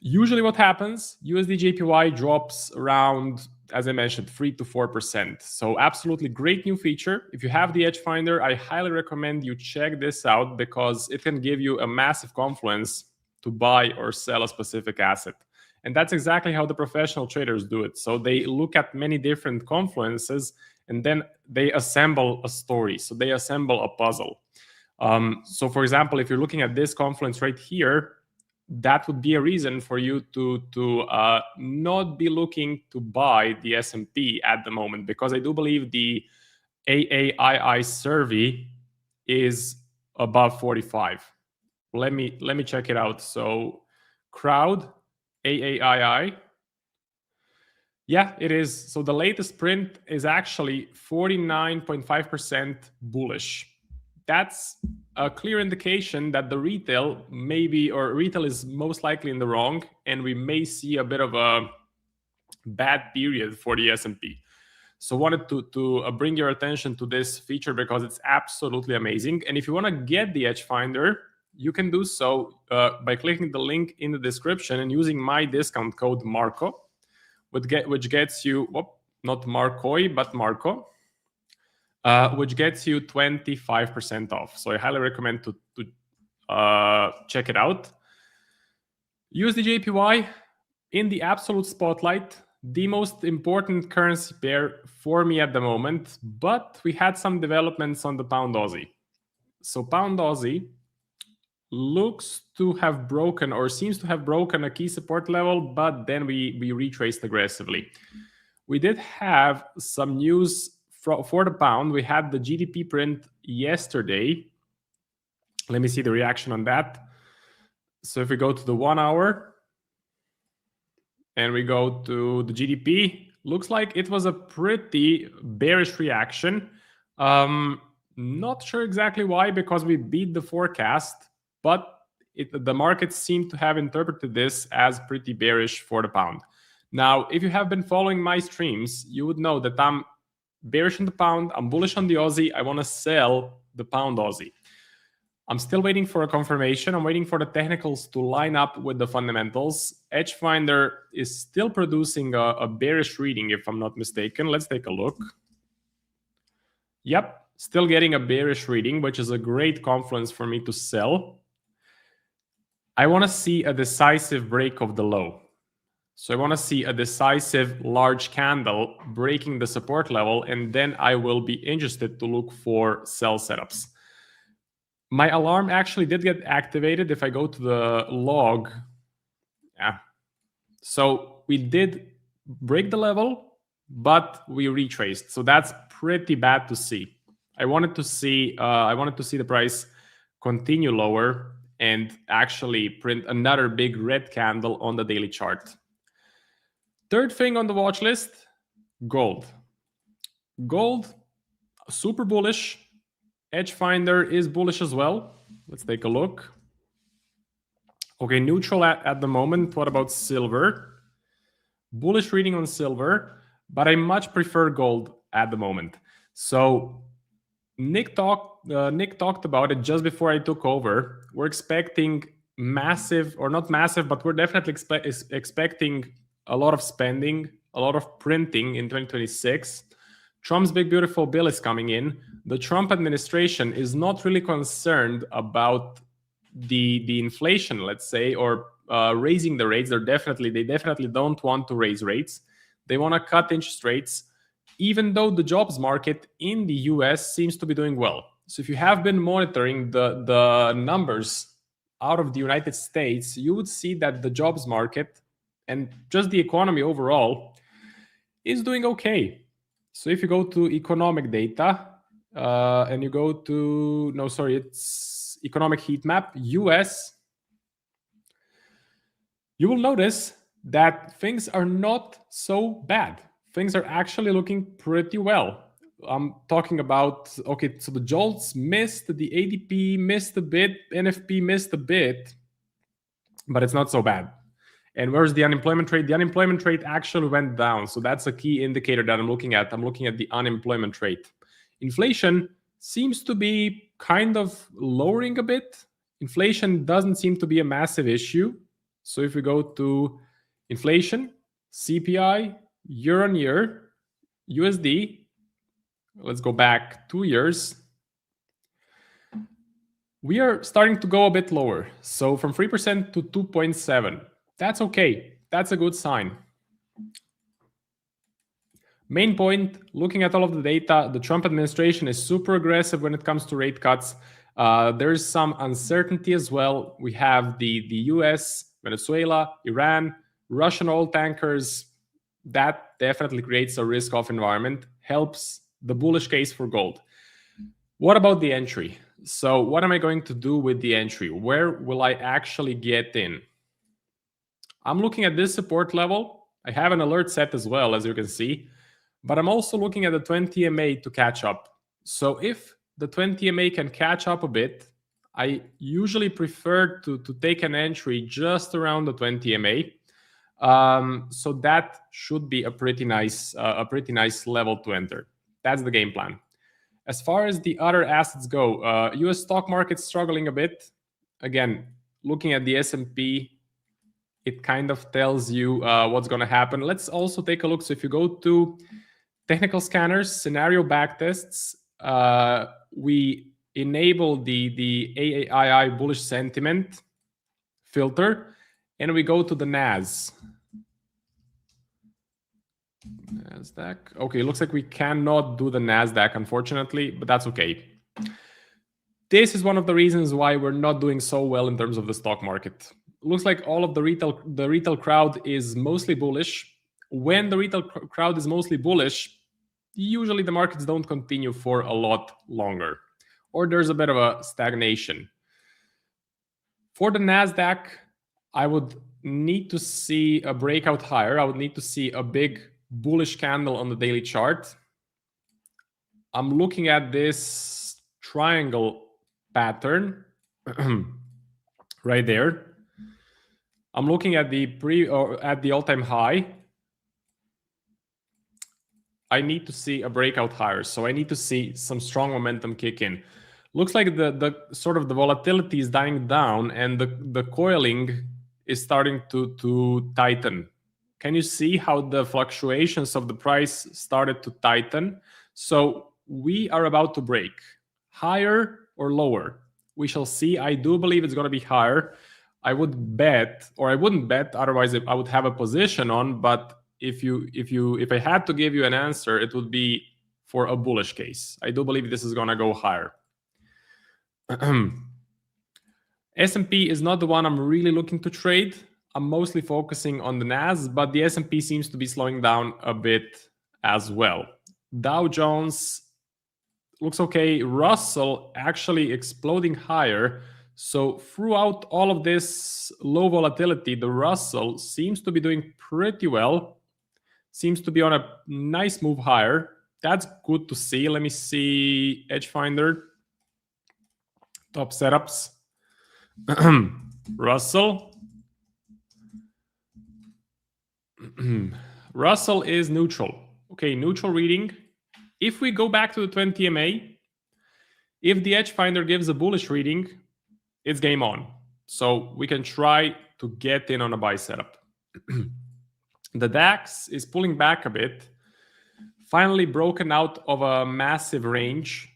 Usually what happens, USD/JPY drops around, as I mentioned, 3 to 4%. So absolutely great new feature. If you have the EdgeFinder, I highly recommend you check this out because it can give you a massive confluence to buy or sell a specific asset. And that's exactly how the professional traders do it. So they look at many different confluences and then they assemble a story. So they assemble a puzzle. So for example, if you're looking at this confluence right here, that would be a reason for you to not be looking to buy the S&P at the moment, because I do believe the AAII survey is above 45. Let me check it out. So crowd AAII. Yeah, it is. So the latest print is actually 49.5% bullish. That's a clear indication that the retail retail is most likely in the wrong, and we may see a bit of a bad period for the S&P. So wanted to bring your attention to this feature because it's absolutely amazing. And if you want to get the EdgeFinder, you can do so by clicking the link in the description and using my discount code Marco, which gets you, not Markoi, but Marco, which gets you 25% off. So I highly recommend to check it out. USD/JPY in the absolute spotlight, the most important currency pair for me at the moment, but we had some developments on the Pound Aussie. So Pound Aussie looks to have broken, or seems to have broken, a key support level, but then we retraced aggressively. We did have some news for the pound. We had the GDP print yesterday. Let me see the reaction on that. So if we go to the 1 hour and we go to the GDP, looks like it was a pretty bearish reaction. Not sure exactly why, because we beat the forecast, but the markets seem to have interpreted this as pretty bearish for the pound. Now, if you have been following my streams, you would know that I'm bearish on the pound, I'm bullish on the Aussie, I want to sell the Pound Aussie. I'm still waiting for a confirmation. I'm waiting for the technicals to line up with the fundamentals. EdgeFinder is still producing a bearish reading, if I'm not mistaken. Let's take a look. Yep, still getting a bearish reading, which is a great confluence for me to sell. I want to see a decisive break of the low. So I want to see a decisive large candle breaking the support level, and then I will be interested to look for sell setups. My alarm actually did get activated if I go to the log. Yeah. So we did break the level, but we retraced. So that's pretty bad to see. I wanted to see the price continue lower and actually print another big red candle on the daily chart. Third thing on the watch list, gold. Gold, super bullish. EdgeFinder is bullish as well. Let's take a look. Okay, neutral at the moment. What about silver? Bullish reading on silver, but I much prefer gold at the moment. So Nick talked about it just before I took over. We're expecting massive, or not massive, but we're definitely expecting a lot of spending, a lot of printing in 2026. Trump's big beautiful bill is coming in. The Trump administration is not really concerned about the inflation, let's say, or raising the rates. They definitely don't want to raise rates. They want to cut interest rates, even though the jobs market in the US seems to be doing well. So if you have been monitoring the numbers out of the United States, you would see that the jobs market and just the economy overall is doing okay. So if you go to economic data and you go to, it's economic heat map, US, you will notice that things are not so bad. Things are actually looking pretty well. I'm talking about, okay, so the JOLTS missed, the ADP missed a bit, NFP missed a bit, but it's not so bad. And where's the unemployment rate? The unemployment rate actually went down. So that's a key indicator that I'm looking at. I'm looking at the unemployment rate. Inflation seems to be kind of lowering a bit. Inflation doesn't seem to be a massive issue. So if we go to inflation, CPI, year on year, USD, let's go back 2 years. We are starting to go a bit lower. So from 3% to 2.7%. That's okay. That's a good sign. Main point, looking at all of the data, the Trump administration is super aggressive when it comes to rate cuts. There's some uncertainty as well. We have the US, Venezuela, Iran, Russian oil tankers. That definitely creates a risk-off environment, helps the bullish case for gold. What about the entry? So what am I going to do with the entry? Where will I actually get in? I'm looking at this support level. I have an alert set as well, as you can see, but I'm also looking at the 20 MA to catch up. So if the 20 MA can catch up a bit, I usually prefer to take an entry just around the 20 MA. So that should be a pretty nice level to enter. That's the game plan. As far as the other assets go, US stock market's struggling a bit. Again, looking at the S&P, it kind of tells you what's going to happen. Let's also take a look. So if you go to technical scanners, scenario backtests, we enable the AAII bullish sentiment filter, and we go to the NASDAQ. Okay, looks like we cannot do the NASDAQ, unfortunately, but that's okay. This is one of the reasons why we're not doing so well in terms of the stock market. Looks like all of the retail crowd is mostly bullish. When the retail crowd is mostly bullish, usually the markets don't continue for a lot longer, or there's a bit of a stagnation. For the NASDAQ, I would need to see a breakout higher. I would need to see a big bullish candle on the daily chart. I'm looking at this triangle pattern right there. I'm looking at the all-time high. I need to see a breakout higher, so I need to see some strong momentum kick in. Looks like the sort of the volatility is dying down, and the coiling is starting to tighten. Can you see how the fluctuations of the price started to tighten? So we are about to break higher or lower. We shall see. I do believe it's going to be higher. I would bet, or I wouldn't bet, otherwise I would have a position on. But if I had to give you an answer, it would be for a bullish case. I do believe this is going to go higher. S&P is not the one I'm really looking to trade. I'm mostly focusing on the NAS, but the S&P seems to be slowing down a bit as well. Dow Jones looks okay. Russell actually exploding higher. So throughout all of this low volatility, the Russell seems to be doing pretty well. Seems to be on a nice move higher. That's good to see. Let me see EdgeFinder. Top setups. Russell. Russell is neutral. Okay, neutral reading. If we go back to the 20 MA, if the EdgeFinder gives a bullish reading, it's game on. So we can try to get in on a buy setup. The DAX is pulling back a bit. Finally broken out of a massive range.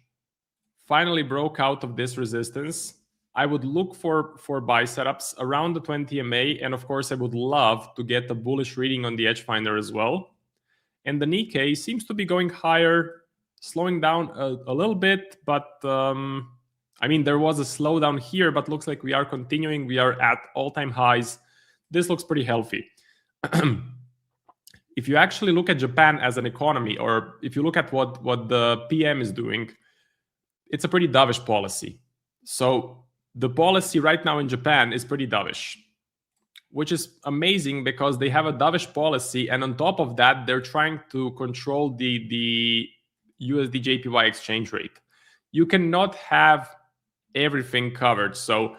Finally broke out of this resistance. I would look for buy setups around the 20 MA, and of course I would love to get a bullish reading on the EdgeFinder as well. And the Nikkei seems to be going higher, slowing down a little bit, but I mean, there was a slowdown here, but looks like we are continuing. We are at all-time highs. This looks pretty healthy. If you actually look at Japan as an economy, or if you look at what the PM is doing, it's a pretty dovish policy. So the policy right now in Japan is pretty dovish, which is amazing because they have a dovish policy, and on top of that, they're trying to control the USD JPY exchange rate. You cannot have everything covered. So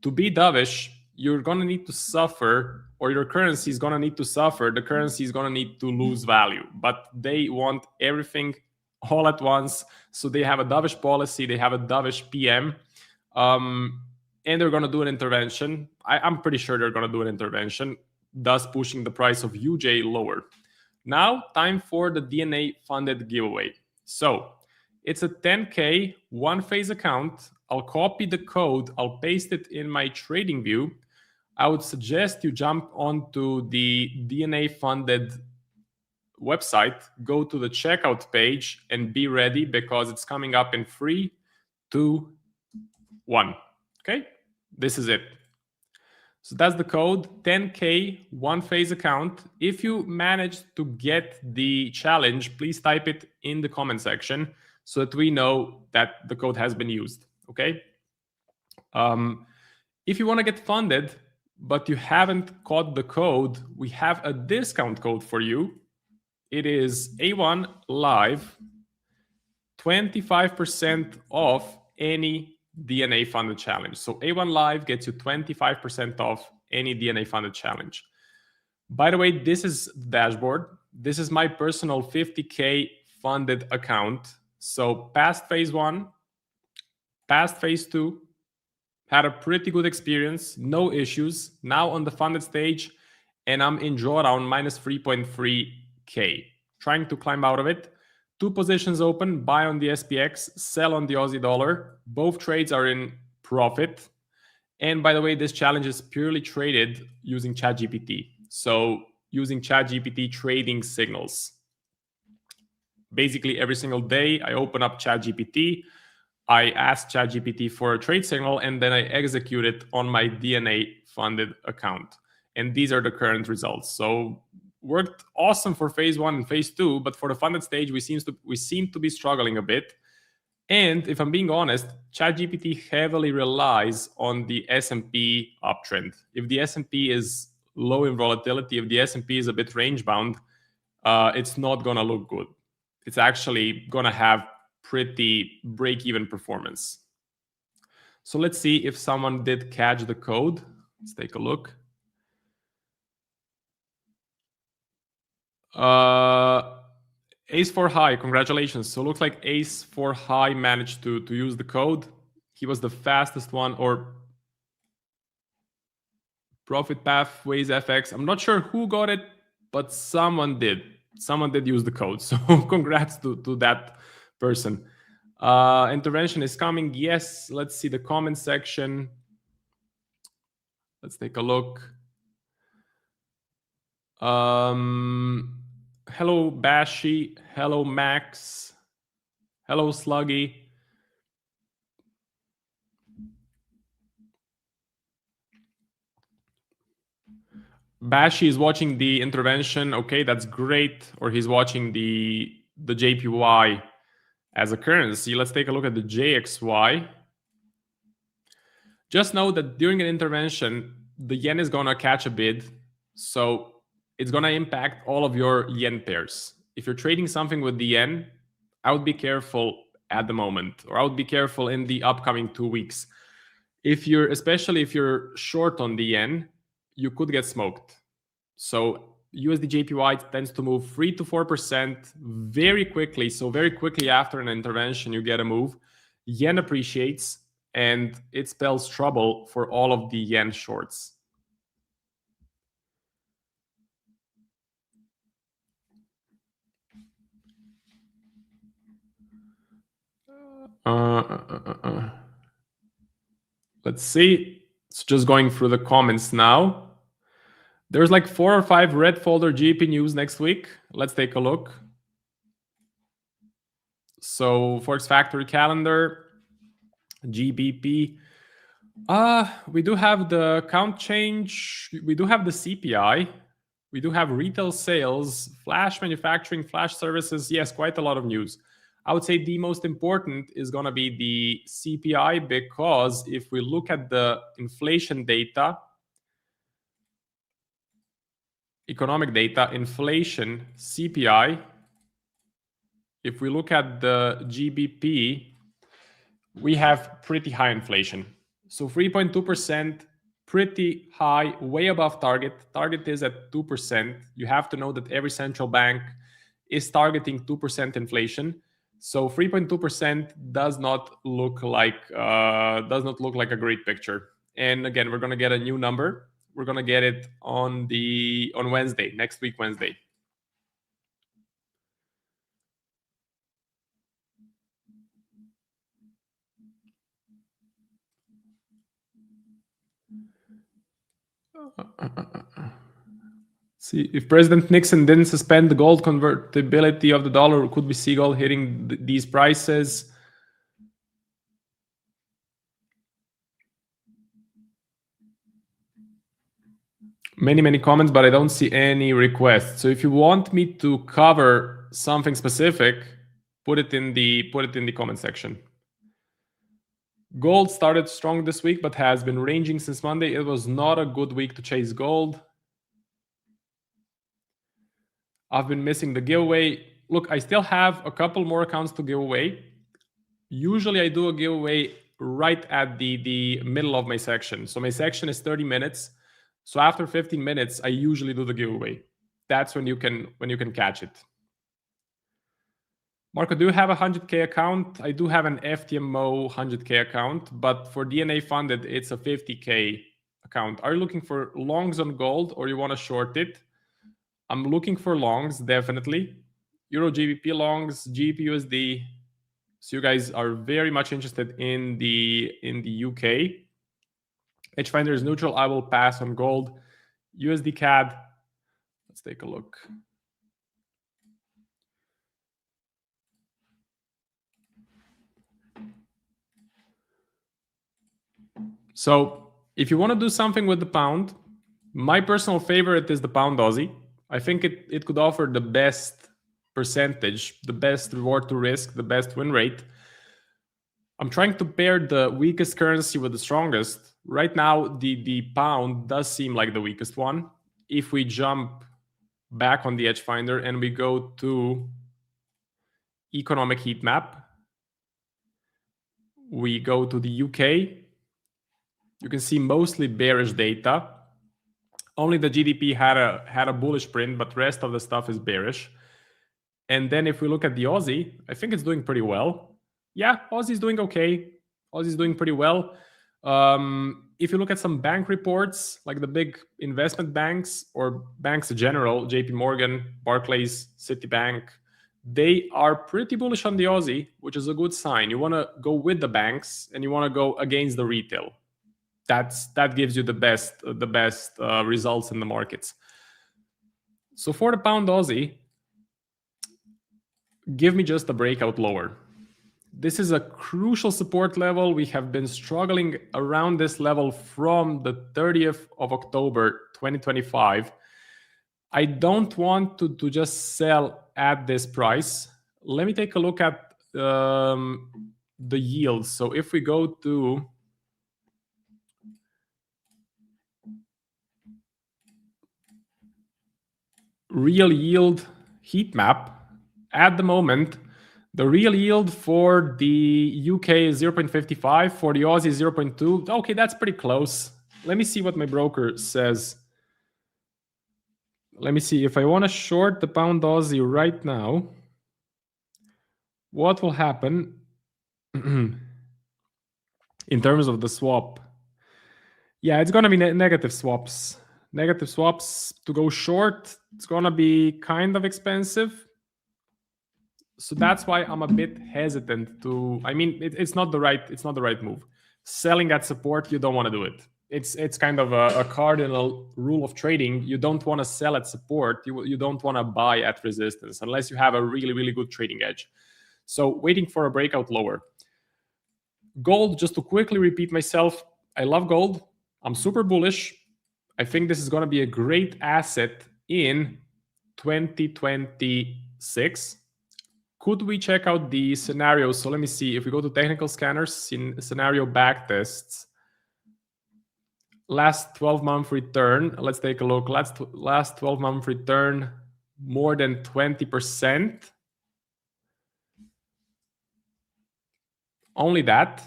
to be dovish, you're going to need to suffer, or your currency is going to need to suffer. The currency is going to need to lose value, but they want everything all at once. So they have a dovish policy. They have a dovish PM. And they're going to do an intervention. I'm pretty sure they're going to do an intervention, thus pushing the price of UJ lower. Now, time for the DNA funded giveaway. So it's a 10K one phase account. I'll copy the code. I'll paste it in my trading view. I would suggest you jump onto the DNA funded website, go to the checkout page, and be ready because it's coming up in 3, 2, 1. Okay, this is it. So that's the code, 10K one phase account. If you manage to get the challenge, please type it in the comment section so that we know that the code has been used. Okay. If you want to get funded, but you haven't caught the code, we have a discount code for you. It is A1 Live, 25% off any DNA funded challenge. So A1 Live gets you 25% off any DNA funded challenge. By the way, this is the dashboard. This is my personal 50K funded account. So past phase 1, past phase 2, had a pretty good experience, no issues. Now on the funded stage, and I'm in drawdown minus 3.3K, trying to climb out of it. 2 positions open, buy on the SPX, sell on the Aussie dollar. Both trades are in profit. And by the way, this challenge is purely traded using ChatGPT. So using ChatGPT trading signals. Basically every single day I open up ChatGPT, I ask ChatGPT for a trade signal, and then I execute it on my DNA funded account. And these are the current results. So worked awesome for phase 1 and phase 2, but for the funded stage, we seem to be struggling a bit. And if I'm being honest, ChatGPT heavily relies on the S&P uptrend. If the S&P is low in volatility, if the S&P is a bit range bound, it's not gonna look good. It's actually gonna have pretty break-even performance. So let's see if someone did catch the code. Let's take a look. Ace for High, congratulations. So it looks like Ace for High managed to use the code. He was the fastest one, or Profit Pathways FX. I'm not sure who got it, but someone did. Someone did use the code. So congrats to that person. Intervention is coming. Yes, let's see the comment section. Let's take a look. Hello, Bashi. Hello, Max. Hello, Sluggy. Bashi is watching the intervention. Okay, that's great. Or he's watching the JPY as a currency. Let's take a look at the JXY. Just know that during an intervention, the yen is gonna catch a bid. So it's gonna impact all of your yen pairs. If you're trading something with the yen, I would be careful at the moment, or I would be careful in the upcoming 2 weeks. Especially if you're short on the yen, you could get smoked. So USD JPY tends to move 3 to 4% very quickly. So very quickly after an intervention, you get a move. Yen appreciates, and it spells trouble for all of the yen shorts. Let's see. It's just going through the comments now. There's like 4 or 5 red folder GP news next week. Let's take a look. So Forex Factory calendar, GBP. We do have the count change. We do have the CPI. We do have retail sales, flash manufacturing, flash services. Yes, quite a lot of news. I would say the most important is going to be the CPI, because if we look at the inflation data, economic data, inflation, CPI, if we look at the GBP, we have pretty high inflation. So 3.2%, pretty high, way above target. Target is at 2%. You have to know that every central bank is targeting 2% inflation. So 3.2% does not look like a great picture. And again, we're going to get a new number. We're going to get it on Wednesday, next week, Wednesday. See, if President Nixon didn't suspend the gold convertibility of the dollar, could we see gold hitting these prices? Many comments, but I don't see any requests. So if you want me to cover something specific, put it in the comment section. Gold started strong this week, but has been ranging since Monday. It was not a good week to chase gold. I've been missing the giveaway. Look, I still have a couple more accounts to give away. Usually I do a giveaway right at the middle of my section. So my section is 30 minutes. So after 15 minutes, I usually do the giveaway. That's when you can catch it. Marco, do you have a 100K account? I do have an FTMO 100K account, but for DNA funded, it's a 50K account. Are you looking for longs on gold or you want to short it? I'm looking for longs, definitely. Euro GBP longs, GBP USD. So you guys are very much interested in the UK. EdgeFinder is neutral. I will pass on gold. USD CAD. Let's take a look. So if you want to do something with the pound, my personal favorite is the pound Aussie. I think it could offer the best percentage, the best reward to risk, the best win rate. I'm trying to pair the weakest currency with the strongest. Right now, the pound does seem like the weakest one. If we jump back on the EdgeFinder and we go to economic heat map, we go to the UK, you can see mostly bearish data. Only the GDP had a bullish print, but the rest of the stuff is bearish. And then if we look at the Aussie, I think it's doing pretty well. Yeah, Aussie's doing okay. Aussie's doing pretty well. If you look at some bank reports, like the big investment banks or banks in general, JP Morgan, Barclays, Citibank, they are pretty bullish on the Aussie, which is a good sign. You want to go with the banks and you want to go against the retail. That gives you the best results in the markets. So for the pound Aussie, give me just a breakout lower. This is a crucial support level. We have been struggling around this level from the 30th of October 2025. I don't want to just sell at this price. Let me take a look at the yields. So if we go to real yield heat map, at the moment, the real yield for the UK is 0.55, for the Aussie is 0.2. Okay, that's pretty close. Let me see what my broker says. Let me see if I want to short the pound Aussie right now, what will happen in terms of the swap. Yeah, it's going to be negative swaps. Negative swaps to go short, it's going to be kind of expensive. So that's why I'm a bit hesitant to, I mean, it's not the right move. Selling at support, you don't want to do it. It's kind of a cardinal rule of trading. You don't want to sell at support. You don't want to buy at resistance unless you have a really, really good trading edge. So waiting for a breakout lower. Gold, just to quickly repeat myself, I love gold. I'm super bullish. I think this is going to be a great asset in 2026. Could we check out the scenarios? So let me see. If we go to technical scanners in scenario backtests, last 12-month return, let's take a look. Last 12-month return, more than 20%. Only that.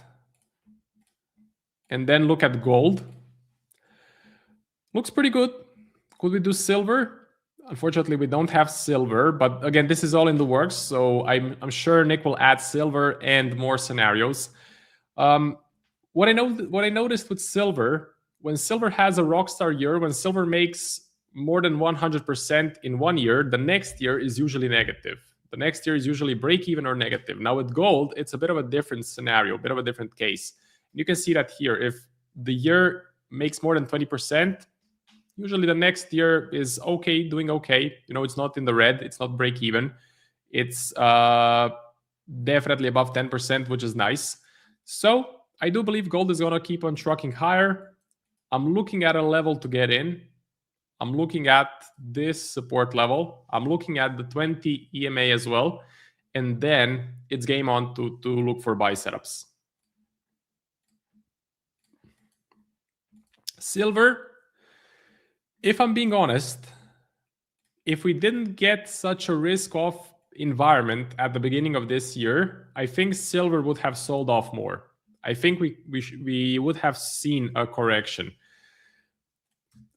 And then look at gold. Looks pretty good. Could we do silver? Unfortunately, we don't have silver, but again, this is all in the works. So I'm sure Nick will add silver and more scenarios. What I noticed with silver, when silver has a rockstar year, when silver makes more than 100% in 1 year, the next year is usually negative. The next year is usually break even or negative. Now with gold, it's a bit of a different scenario, a bit of a different case. You can see that here. If the year makes more than 20%, usually the next year is okay, doing okay. You know, it's not in the red. It's not break even. It's definitely above 10%, which is nice. So I do believe gold is going to keep on trucking higher. I'm looking at a level to get in. I'm looking at this support level. I'm looking at the 20 EMA as well. And then it's game on to look for buy setups. Silver. If I'm being honest, if we didn't get such a risk-off environment at the beginning of this year, I think silver would have sold off more. I think we would have seen a correction.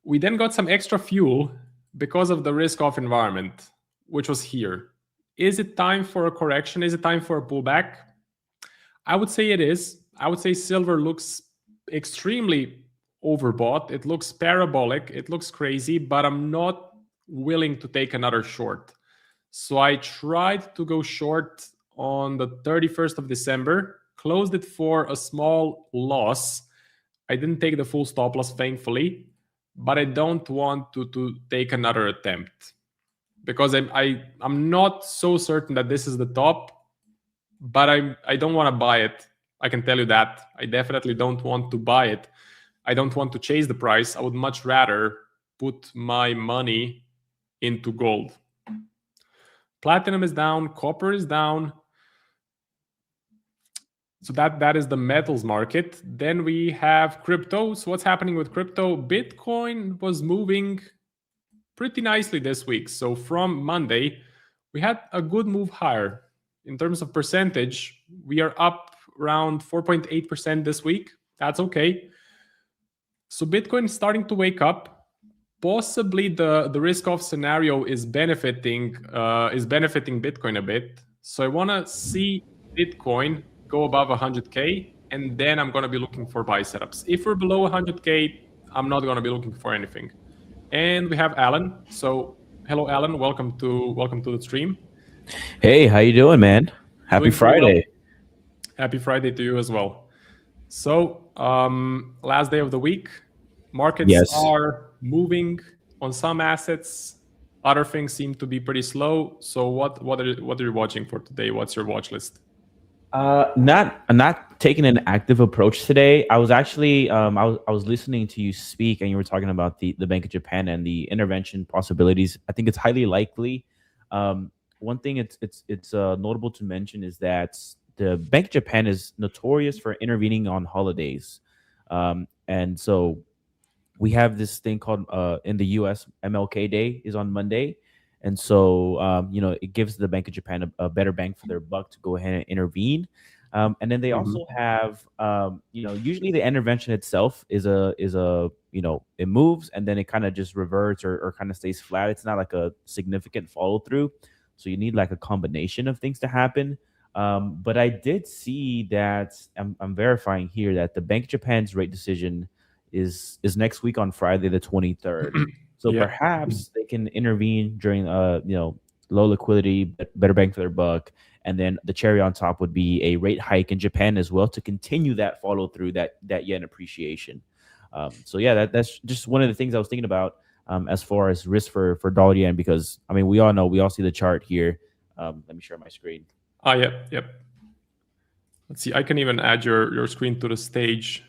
We then got some extra fuel because of the risk-off environment, which was here. Is it time for a correction? Is it time for a pullback? I would say it is. I would say silver looks extremely overbought. It looks parabolic. It looks crazy, but I'm not willing to take another short. So I tried to go short on the 31st of December, closed it for a small loss. I didn't take the full stop loss, thankfully, but I don't want to take another attempt because I'm not so certain that this is the top, but I don't want to buy it. I can tell you that. I definitely don't want to buy it. I don't want to chase the price. I would much rather put my money into gold. Platinum is down, copper is down. So that is the metals market. Then we have crypto. So what's happening with crypto? Bitcoin was moving pretty nicely this week. So from Monday, we had a good move higher. In terms of percentage, we are up around 4.8% this week. That's okay. So Bitcoin is starting to wake up. Possibly the risk-off scenario is benefiting Bitcoin a bit. So I want to see Bitcoin go above 100K, and then I'm going to be looking for buy setups. If we're below 100K, I'm not going to be looking for anything. And we have Alan. So hello, Alan. Welcome to the stream. Hey, how you doing, man? Happy Friday. Well. Happy Friday to you as well. So last day of the week, markets are moving on some assets. Other things seem to be pretty slow. So what are you watching for today? What's your watch list? Not taking an active approach today. I was actually I was listening to you speak, and you were talking about the Bank of Japan and the intervention possibilities. I think it's highly likely. One thing it's notable to mention is that the Bank of Japan is notorious for intervening on holidays, and so we have this thing called in the U.S. MLK Day is on Monday. And so, it gives the Bank of Japan a better bang for their buck to go ahead and intervene. And then they also have, usually the intervention itself is it moves and then it kind of just reverts or kind of stays flat. It's not like a significant follow through. So you need like a combination of things to happen. But I did see that I'm verifying here that the Bank of Japan's rate decision is next week on Friday, the 23rd. So perhaps they can intervene during, low liquidity, better bang for their buck. And then the cherry on top would be a rate hike in Japan as well to continue that follow through, that yen appreciation. That's just one of the things I was thinking about as far as risk for dollar yen, because, I mean, we all see the chart here. Let me share my screen. Yep. Let's see. I can even add your screen to the stage.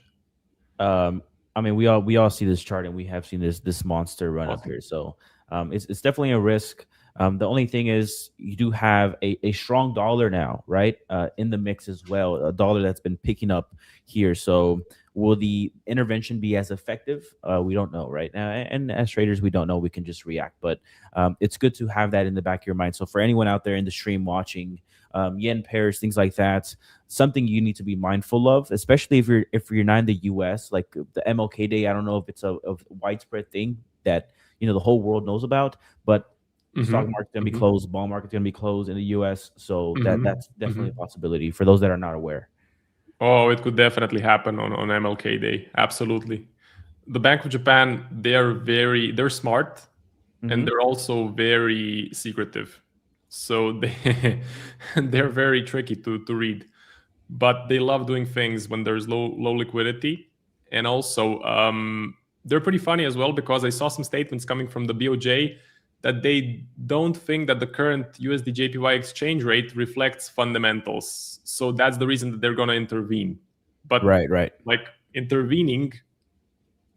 I mean, we all see this chart, and we have seen this monster run up here. So it's definitely a risk. The only thing is you do have a strong dollar now, right? In the mix as well, a dollar that's been picking up here. So will the intervention be as effective? We don't know right now. And as traders, we don't know. We can just react. But it's good to have that in the back of your mind. So for anyone out there in the stream watching, yen pairs, things like that, something you need to be mindful of, especially if you're not in the US, like the MLK Day. I don't know if it's a widespread thing that the whole world knows about, but the stock market's gonna be closed, bond market's gonna be closed in the US. So that's definitely a possibility for those that are not aware. Oh, it could definitely happen on MLK Day. Absolutely. The Bank of Japan, they're smart, and they're also very secretive. So they're very tricky to read, but they love doing things when there's low liquidity. And also they're pretty funny as well, because I saw some statements coming from the BOJ that they don't think that the current USD JPY exchange rate reflects fundamentals. So that's the reason that they're going to intervene. But right. Like intervening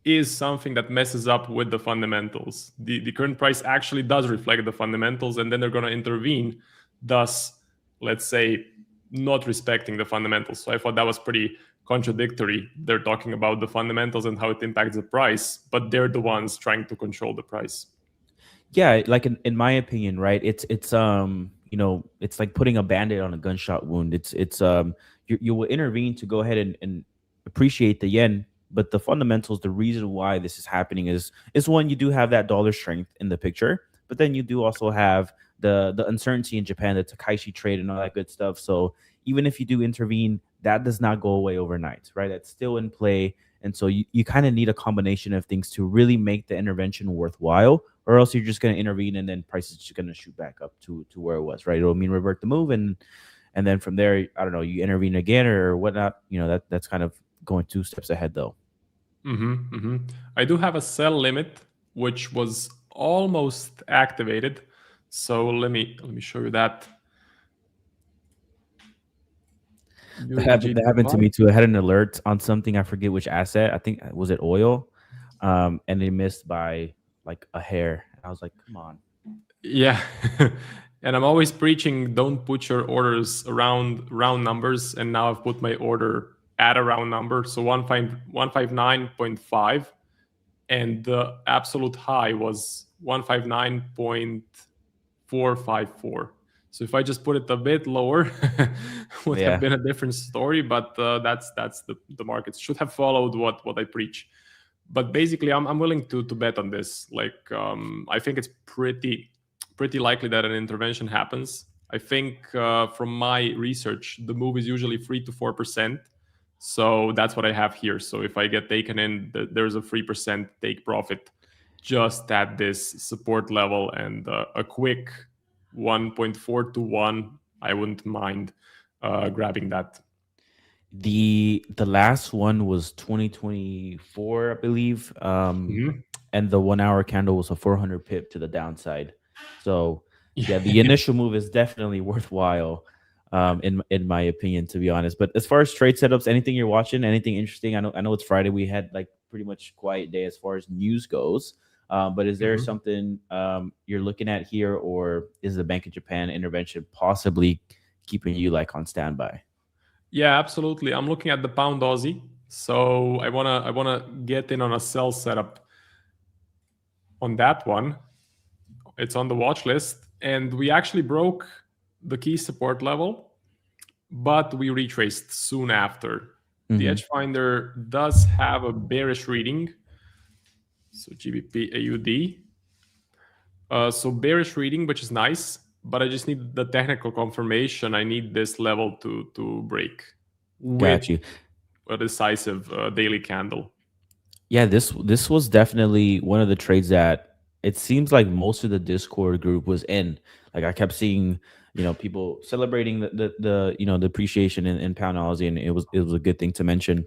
is something that messes up with the fundamentals. The current price actually does reflect the fundamentals, and then they're going to intervene, thus, let's say, not respecting the fundamentals. So I thought that was pretty contradictory. They're talking about the fundamentals and how it impacts the price, but they're the ones trying to control the price. Yeah, like in my opinion, right? It's it's like putting a band-aid on a gunshot wound. You will intervene to go ahead and appreciate the yen, But the fundamentals, the reason why this is happening is one, you do have that dollar strength in the picture, but then you do also have the uncertainty in Japan, the Takaishi trade and all that good stuff. So even if you do intervene, that does not go away overnight, right? That's still in play. And so you kind of need a combination of things to really make the intervention worthwhile, or else you're just going to intervene and then prices just going to shoot back up to where it was, right? It'll mean revert the move, and then from there, I don't know, you intervene again or whatnot. You know, that's kind of going 2 steps ahead though. I do have a sell limit, which was almost activated. So let me show you that. That happened to me too. I had an alert on something. I forget which asset. I think was it oil, and it missed by like a hair. I was like, come on. Yeah. And I'm always preaching, don't put your orders around round numbers. And now I've put my order at a round number. So 159.5. And the absolute high was 159.454. So if I just put it a bit lower, would have been a different story. But that's the markets should have followed what I preach. But basically, I'm willing to bet on this. Like I think it's pretty likely that an intervention happens. I think from my research, the move is usually 3 to 4%. So that's what I have here. So if I get taken in, there's a 3% take profit just at this support level, and a quick 1.4 to 1, I wouldn't mind grabbing that. The last one was 2024, I believe. And the 1 hour candle was a 400 pip to the downside. So yeah, the initial move is definitely worthwhile, in my opinion, to be honest. But as far as trade setups, anything you're watching, anything interesting? I know it's Friday. We had like pretty much quiet day as far as news goes. But is there something you're looking at here, or is the Bank of Japan intervention possibly keeping you like on standby? Yeah, absolutely. I'm looking at the pound Aussie. So I wanna get in on a sell setup on that one. It's on the watch list, and we actually broke the key support level, but we retraced soon after. The EdgeFinder does have a bearish reading. So GBP AUD. So bearish reading, which is nice, but I just need the technical confirmation. I need this level to break with a decisive daily candle. Yeah, this was definitely one of the trades that it seems like most of the Discord group was in. Like I kept seeing, people celebrating the appreciation in pound Aussie, and it was a good thing to mention.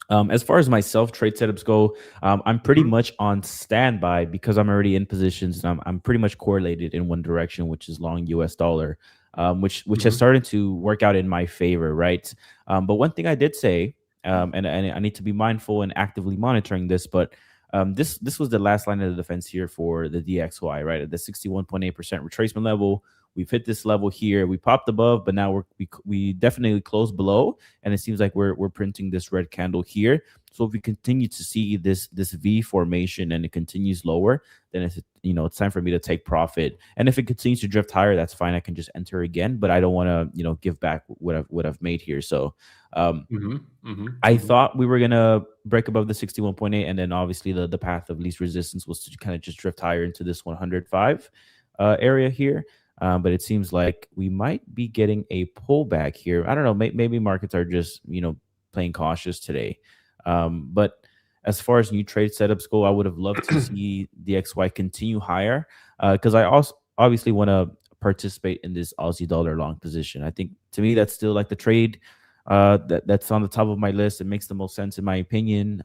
As far as my self-trade setups go, I'm pretty much on standby because I'm already in positions, and I'm pretty much correlated in one direction, which is long US dollar, which has started to work out in my favor, right? But one thing I did say, and I need to be mindful and actively monitoring this, but this was the last line of the defense here for the DXY, right? At the 61.8% retracement level. We've hit this level here. We popped above, but now we definitely closed below, and it seems like we're printing this red candle here. So if we continue to see this V formation and it continues lower, then it's time for me to take profit. And if it continues to drift higher, that's fine. I can just enter again, but I don't want to give back what I've made here. So I thought we were gonna break above the 61.8, and then obviously the path of least resistance was to kind of just drift higher into this 105 area here. But it seems like we might be getting a pullback here. I don't know. Maybe markets are just, playing cautious today. But as far as new trade setups go, I would have loved to see the XY continue higher because I also obviously want to participate in this Aussie dollar long position. I think to me, that's still like the trade that's on the top of my list. It makes the most sense in my opinion.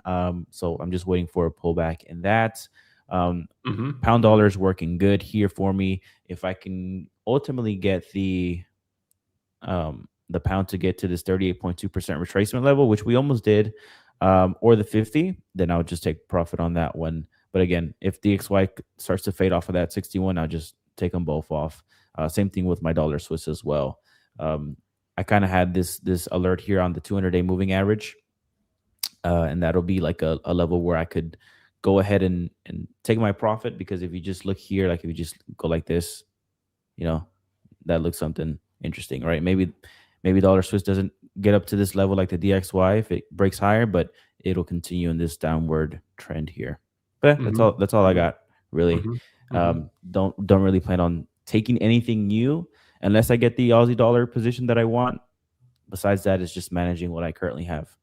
So I'm just waiting for a pullback in that. Pound dollar is working good here for me. If I can ultimately get the pound to get to this 38.2% retracement level, which we almost did, or the 50, then I'll just take profit on that one. But again, if DXY starts to fade off of that 61, I'll just take them both off. Same thing with my dollar Swiss as well. I kind of had this alert here on the 200-day moving average, and that'll be like a level where I could go ahead and take my profit, because if you just look here, like if you just go like this, that looks something interesting, right? Maybe dollar Swiss doesn't get up to this level like the DXY if it breaks higher, but it'll continue in this downward trend here. But Mhm. that's all I Mhm. got really. Mhm. Mhm. Don't really plan on taking anything new unless I get the Aussie dollar position that I want. Besides that, it's just managing what I currently have.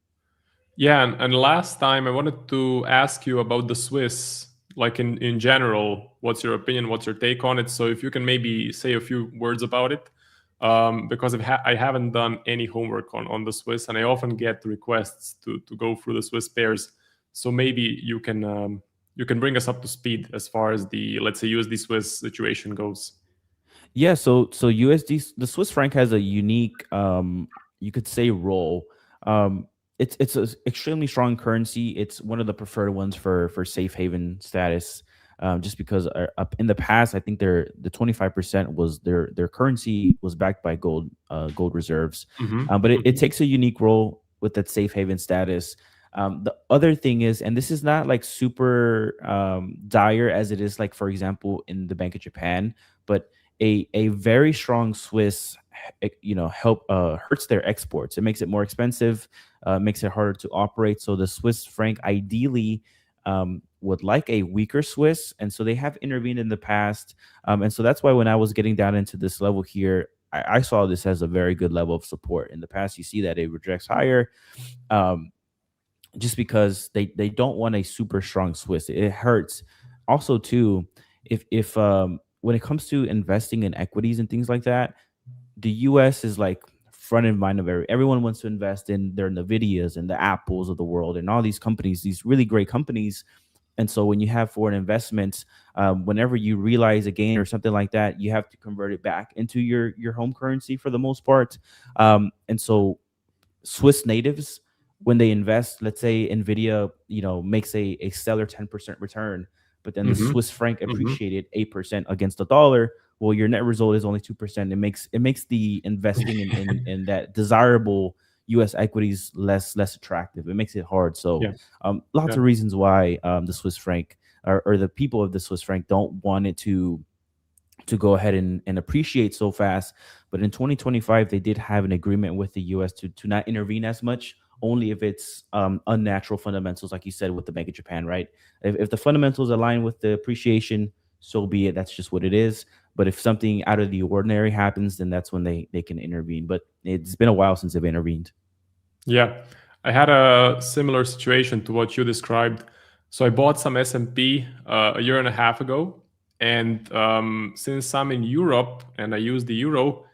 Yeah, and last time I wanted to ask you about the Swiss, like in general. What's your opinion? What's your take on it? So if you can maybe say a few words about it, because I haven't done any homework on the Swiss, and I often get requests to go through the Swiss pairs. So maybe you can bring us up to speed as far as the, let's say, USD Swiss situation goes. Yeah, so USD, the Swiss franc has a unique, you could say, role. It's an extremely strong currency. It's one of the preferred ones for safe haven status. Just because up in the past, I think the 25% was their currency was backed by gold reserves. Mhm. But it Mhm. takes a unique role with that safe haven status. The other thing is, and this is not like super dire as it is, like for example in the Bank of Japan, but a very strong Swiss, help hurts their exports. It makes it more expensive, makes it harder to operate. So the Swiss franc ideally would like a weaker Swiss, and so they have intervened in the past. And so that's why when I was getting down into this level here, I saw this as a very good level of support. In the past, you see that it rejects higher. Just because they don't want a super strong Swiss. It hurts. Also, too, if when it comes to investing in equities and things like that, the US is like front in mind of everyone wants to invest in their Nvidias and the Apples of the world and all these companies, these really great companies. And so when you have foreign investments, whenever you realize a gain or something like that, you have to convert it back into your home currency for the most part. And so Swiss natives, when they invest, let's say Nvidia, makes a stellar 10% return, but then the Mhm. Swiss franc Mhm. appreciated 8% against the dollar. Well, your net result is only 2%. It makes the investing in that desirable U.S. equities less attractive. It makes it hard. So Yeah. lots Yeah. of reasons why the Swiss franc or the people of the Swiss franc don't want it to go ahead and appreciate so fast. But in 2025, they did have an agreement with the US to not intervene as much, only if it's unnatural fundamentals, like you said, with the Bank of Japan, right? If the fundamentals align with the appreciation, so be it. That's just what it is. But if something out of the ordinary happens, then that's when they can intervene. But it's been a while since they've intervened. Yeah, I had a similar situation to what you described. So I bought some S&P a year and a half ago, and since I'm in Europe and I use the euro,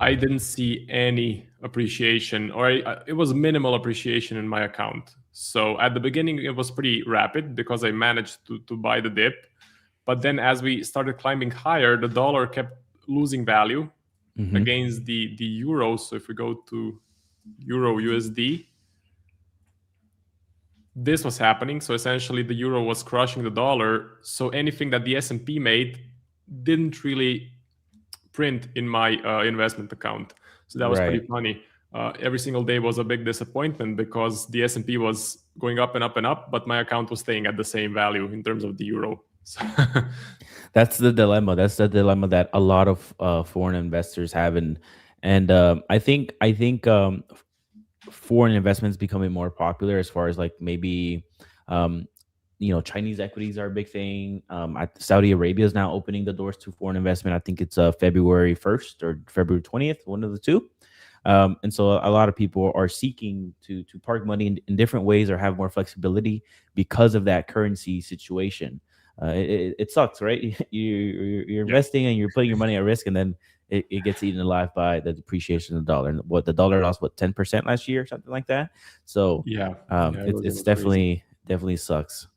I didn't see any appreciation, or it was minimal appreciation in my account. So at the beginning, it was pretty rapid because I managed to buy the dip. But then as we started climbing higher, the dollar kept losing value Mm-hmm. against the euro. So if we go to euro USD, this was happening. So essentially the euro was crushing the dollar. So anything that the S&P made didn't really print in my investment account. So that was pretty Right. funny. Every single day was a big disappointment because the S&P was going up and up and up, but my account was staying at the same value in terms of the euro. So That's the dilemma. That's the dilemma that a lot of foreign investors have, and I think foreign investments becoming more popular as far as like maybe um Chinese equities are a big thing. Saudi Arabia is now opening the doors to foreign investment. I think it's February 1st or February 20th, one of the two. And so a lot of people are seeking to park money in different ways or have more flexibility because of that currency situation. It sucks, right? You're yeah, investing and you're putting your money at risk, and then it gets eaten alive by the depreciation of the dollar. And what the dollar lost, 10% last year, something like that. So yeah, it it's was crazy. definitely sucks.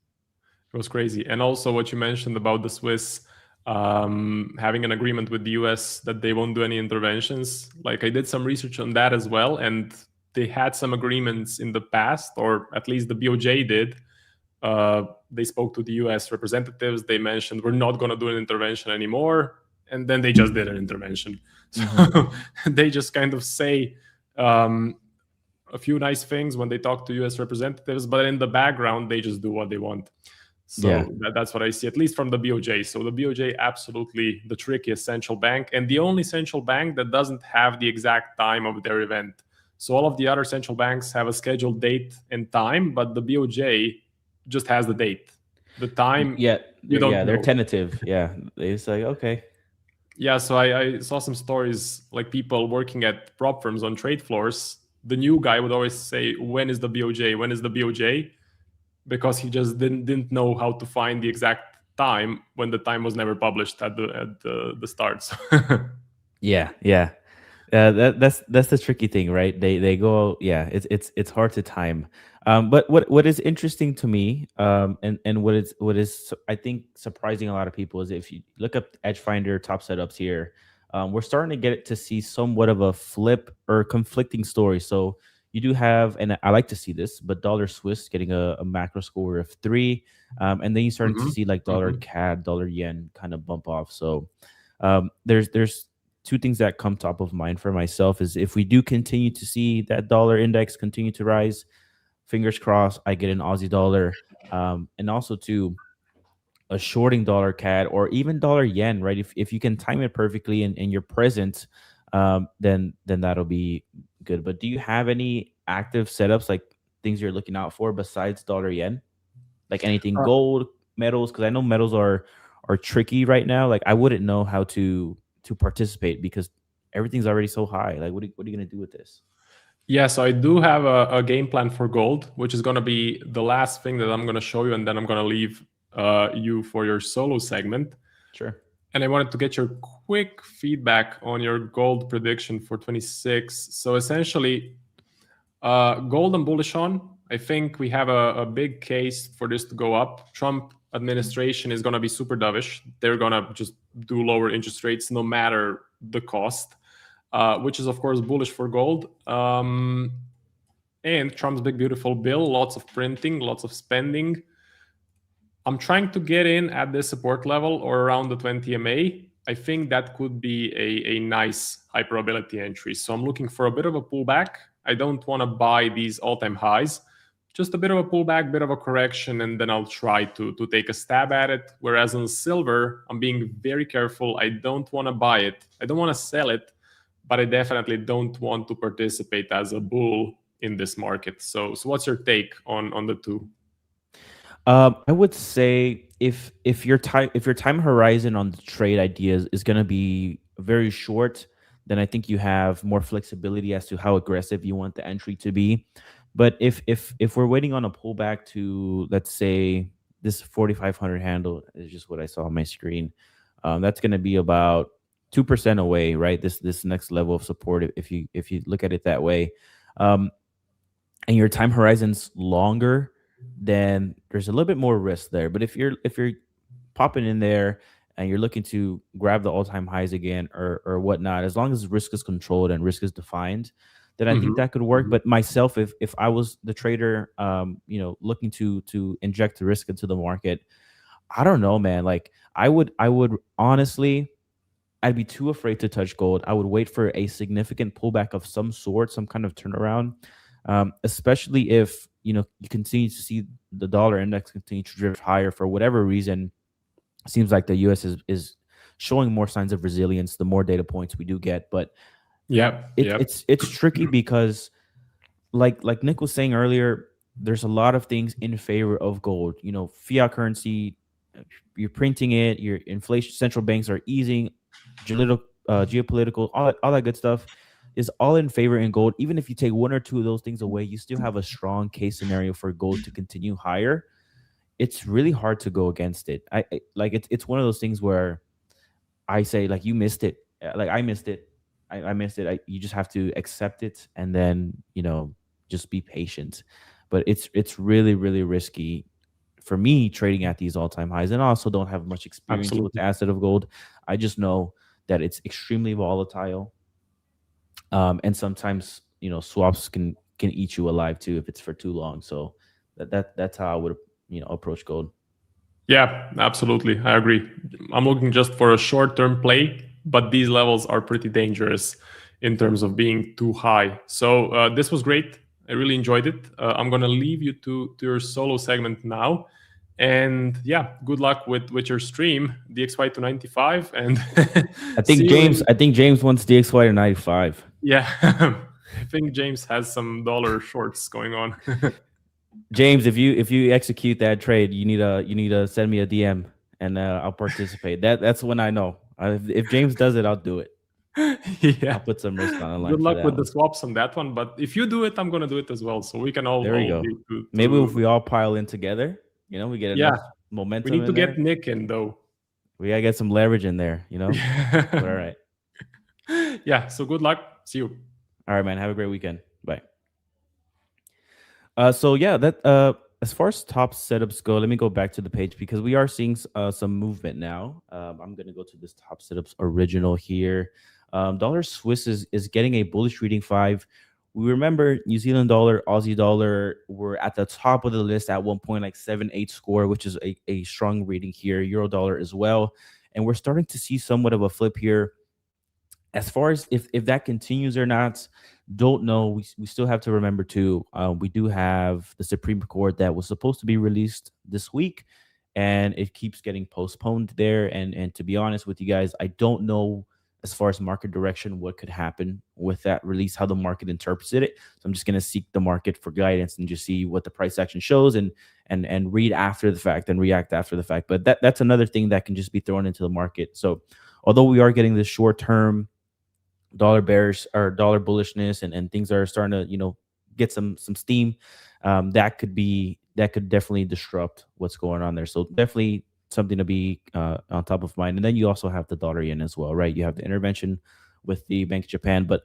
It was crazy. And also what you mentioned about the Swiss having an agreement with the US that they won't do any interventions. Like I did some research on that as well. And they had some agreements in the past, or at least the BOJ did. They spoke to the US representatives. They mentioned, we're not going to do an intervention anymore. And then they just did an intervention. So they just kind of say a few nice things when they talk to US representatives, but in the background, they just do what they want. Yeah. So that's what I see, at least from the BOJ. So the BOJ, absolutely the trickiest central bank, and the only central bank that doesn't have the exact time of their event. So all of the other central banks have a scheduled date and time, but the BOJ just has the date. The time, they're tentative. Yeah, it's like, okay. Yeah, so I saw some stories like people working at prop firms on trade floors. The new guy would always say, "When is the BOJ? When is the BOJ?" Because he just didn't know how to find the exact time when the time was never published at the start. So Yeah. That's the tricky thing, right? They go, yeah, it's hard to time. But what is interesting to me, and what is I think surprising a lot of people is if you look up EdgeFinder top setups here, we're starting to get to see somewhat of a flip or conflicting story. So you do have, and I like to see this, but dollar Swiss getting a macro score of 3, and then you starting to see like dollar CAD, dollar yen kind of bump off. So there's two things that come top of mind for myself is if we do continue to see that dollar index continue to rise, fingers crossed, I get an Aussie dollar, and also to a shorting dollar CAD or even dollar yen, right? If you can time it perfectly and you're present, then that'll be good. But do you have any active setups, like things you're looking out for besides dollar yen, like anything gold, metals? Because I know metals are tricky right now. Like I wouldn't know how to participate because everything's already so high. Like what are you going to do with this? Yeah, so I do have a game plan for gold, which is going to be the last thing that I'm going to show you, and then I'm going to leave you for your solo segment. Sure. And I wanted to get your quick feedback on your gold prediction for 26. So essentially, gold I'm bullish on. I think we have a big case for this to go up. Trump administration is going to be super dovish. They're going to just do lower interest rates no matter the cost, which is, of course, bullish for gold. And Trump's big, beautiful bill, lots of printing, lots of spending. I'm trying to get in at this support level or around the 20 MA. I think that could be a nice high probability entry. So I'm looking for a bit of a pullback. I don't want to buy these all-time highs. Just a bit of a pullback, bit of a correction, and then I'll try to take a stab at it. Whereas on silver, I'm being very careful. I don't want to buy it. I don't want to sell it, but I definitely don't want to participate as a bull in this market. So what's your take on the two? I would say if your time horizon on the trade ideas is going to be very short, then I think you have more flexibility as to how aggressive you want the entry to be. But if we're waiting on a pullback to, let's say, this 4,500 handle is just what I saw on my screen, that's going to be about 2% away, right? This next level of support, if you look at it that way, and your time horizon's longer, then there's a little bit more risk there. But if you're popping in there and you're looking to grab the all-time highs again or whatnot, as long as risk is controlled and risk is defined, then I think that could work. But myself, if I was the trader, looking to inject the risk into the market, I don't know, man. Like I would honestly, I'd be too afraid to touch gold. I would wait for a significant pullback of some sort, some kind of turnaround, especially if you continue to see the dollar index continue to drift higher for whatever reason. It seems like the U.S. is showing more signs of resilience the more data points we do get. But it's tricky because, like Nick was saying earlier, there's a lot of things in favor of gold. Fiat currency, you're printing it, your inflation, central banks are easing, geopolitical, all that good stuff is all in favor in gold. Even if you take one or two of those things away, you still have a strong case scenario for gold to continue higher. It's really hard to go against it. It's one of those things where I say, like, you missed it. Like I missed it. I missed it. You just have to accept it and then, just be patient. But it's really, really risky for me trading at these all-time highs, and I also don't have much experience with the asset of gold. I just know that it's extremely volatile. And sometimes, swaps can eat you alive too if it's for too long. So that's how I would, approach gold. Yeah, absolutely. I agree. I'm looking just for a short-term play, but these levels are pretty dangerous in terms of being too high. So this was great. I really enjoyed it. I'm going to leave you to your solo segment now. And yeah, good luck with your stream, DXY to 95. And I think James wants DXY to 95. Yeah. I think James has some dollar shorts going on. James, if you execute that trade, you need to send me a DM and I'll participate. That's when I know. If James does it, I'll do it. Yeah. I'll put some risk on the line. Good for luck that with one. the swaps on that one. But if you do it, I'm gonna do it as well. So we can all. There we go. Maybe if we all pile in together, we get enough momentum. We need to in there. get Nick in though. We gotta get some leverage in there, But all right. Yeah. So good luck. See you. All right, man. Have a great weekend. Bye. So yeah, that as far as top setups go, let me go back to the page because we are seeing some movement now. I'm gonna go to this top setups original here. Dollar Swiss is getting a bullish reading 5. We remember New Zealand dollar, Aussie dollar were at the top of the list at one point, like 7-8 score, which is a strong reading here. Euro dollar as well, and we're starting to see somewhat of a flip here. As far as if that continues or not, don't know. We still have to remember too. We do have the Supreme Court that was supposed to be released this week, and it keeps getting postponed there. And to be honest with you guys, I don't know as far as market direction what could happen with that release, how the market interprets it. So I'm just gonna seek the market for guidance and just see what the price action shows and read after the fact and react after the fact. But that's another thing that can just be thrown into the market. So although we are getting this short term dollar bearish or dollar bullishness and things are starting to get some steam, that could definitely disrupt what's going on there. So definitely something to be on top of mind. And then you also have the dollar yen as well, right? You have the intervention with the Bank of Japan, but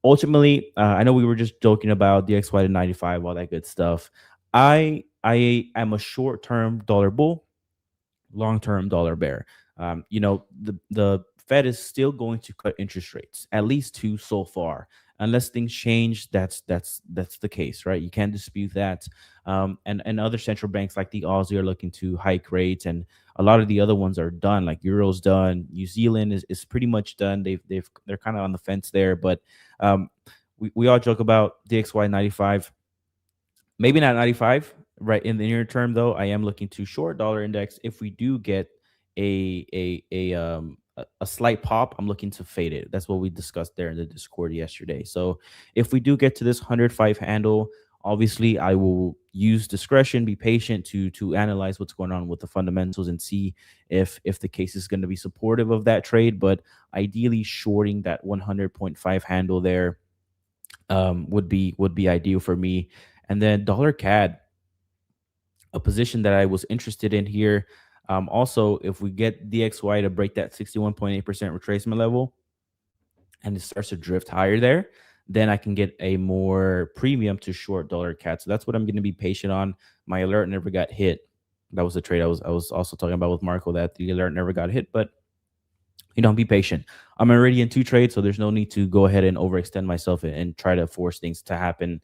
ultimately I know we were just joking about the XY to 95, all that good stuff. I am a short-term dollar bull, long-term dollar bear. The Fed is still going to cut interest rates, at least 2 so far, unless things change. That's the case, right? You can't dispute that. And other central banks like the Aussie are looking to hike rates, and a lot of the other ones are done. Like Euro's done, New Zealand is pretty much done. They're kind of on the fence there, but we all joke about DXY 95, maybe not 95, right? In the near term, though, I am looking to short dollar index. If we do get a slight pop, I'm looking to fade it. That's what we discussed there in the Discord yesterday. So if we do get to this 105 handle, obviously I will use discretion, be patient to analyze what's going on with the fundamentals and see if the case is going to be supportive of that trade. But ideally, shorting that 100.5 handle there would be ideal for me. And then dollar CAD, a position that I was interested in here. Also, if we get DXY to break that 61.8% retracement level and it starts to drift higher there, then I can get a more premium to short dollar CAD. So that's what I'm going to be patient on. My alert never got hit. That was the trade I was also talking about with Marco, that the alert never got hit, but be patient. I'm already in 2 trades, so there's no need to go ahead and overextend myself and try to force things to happen.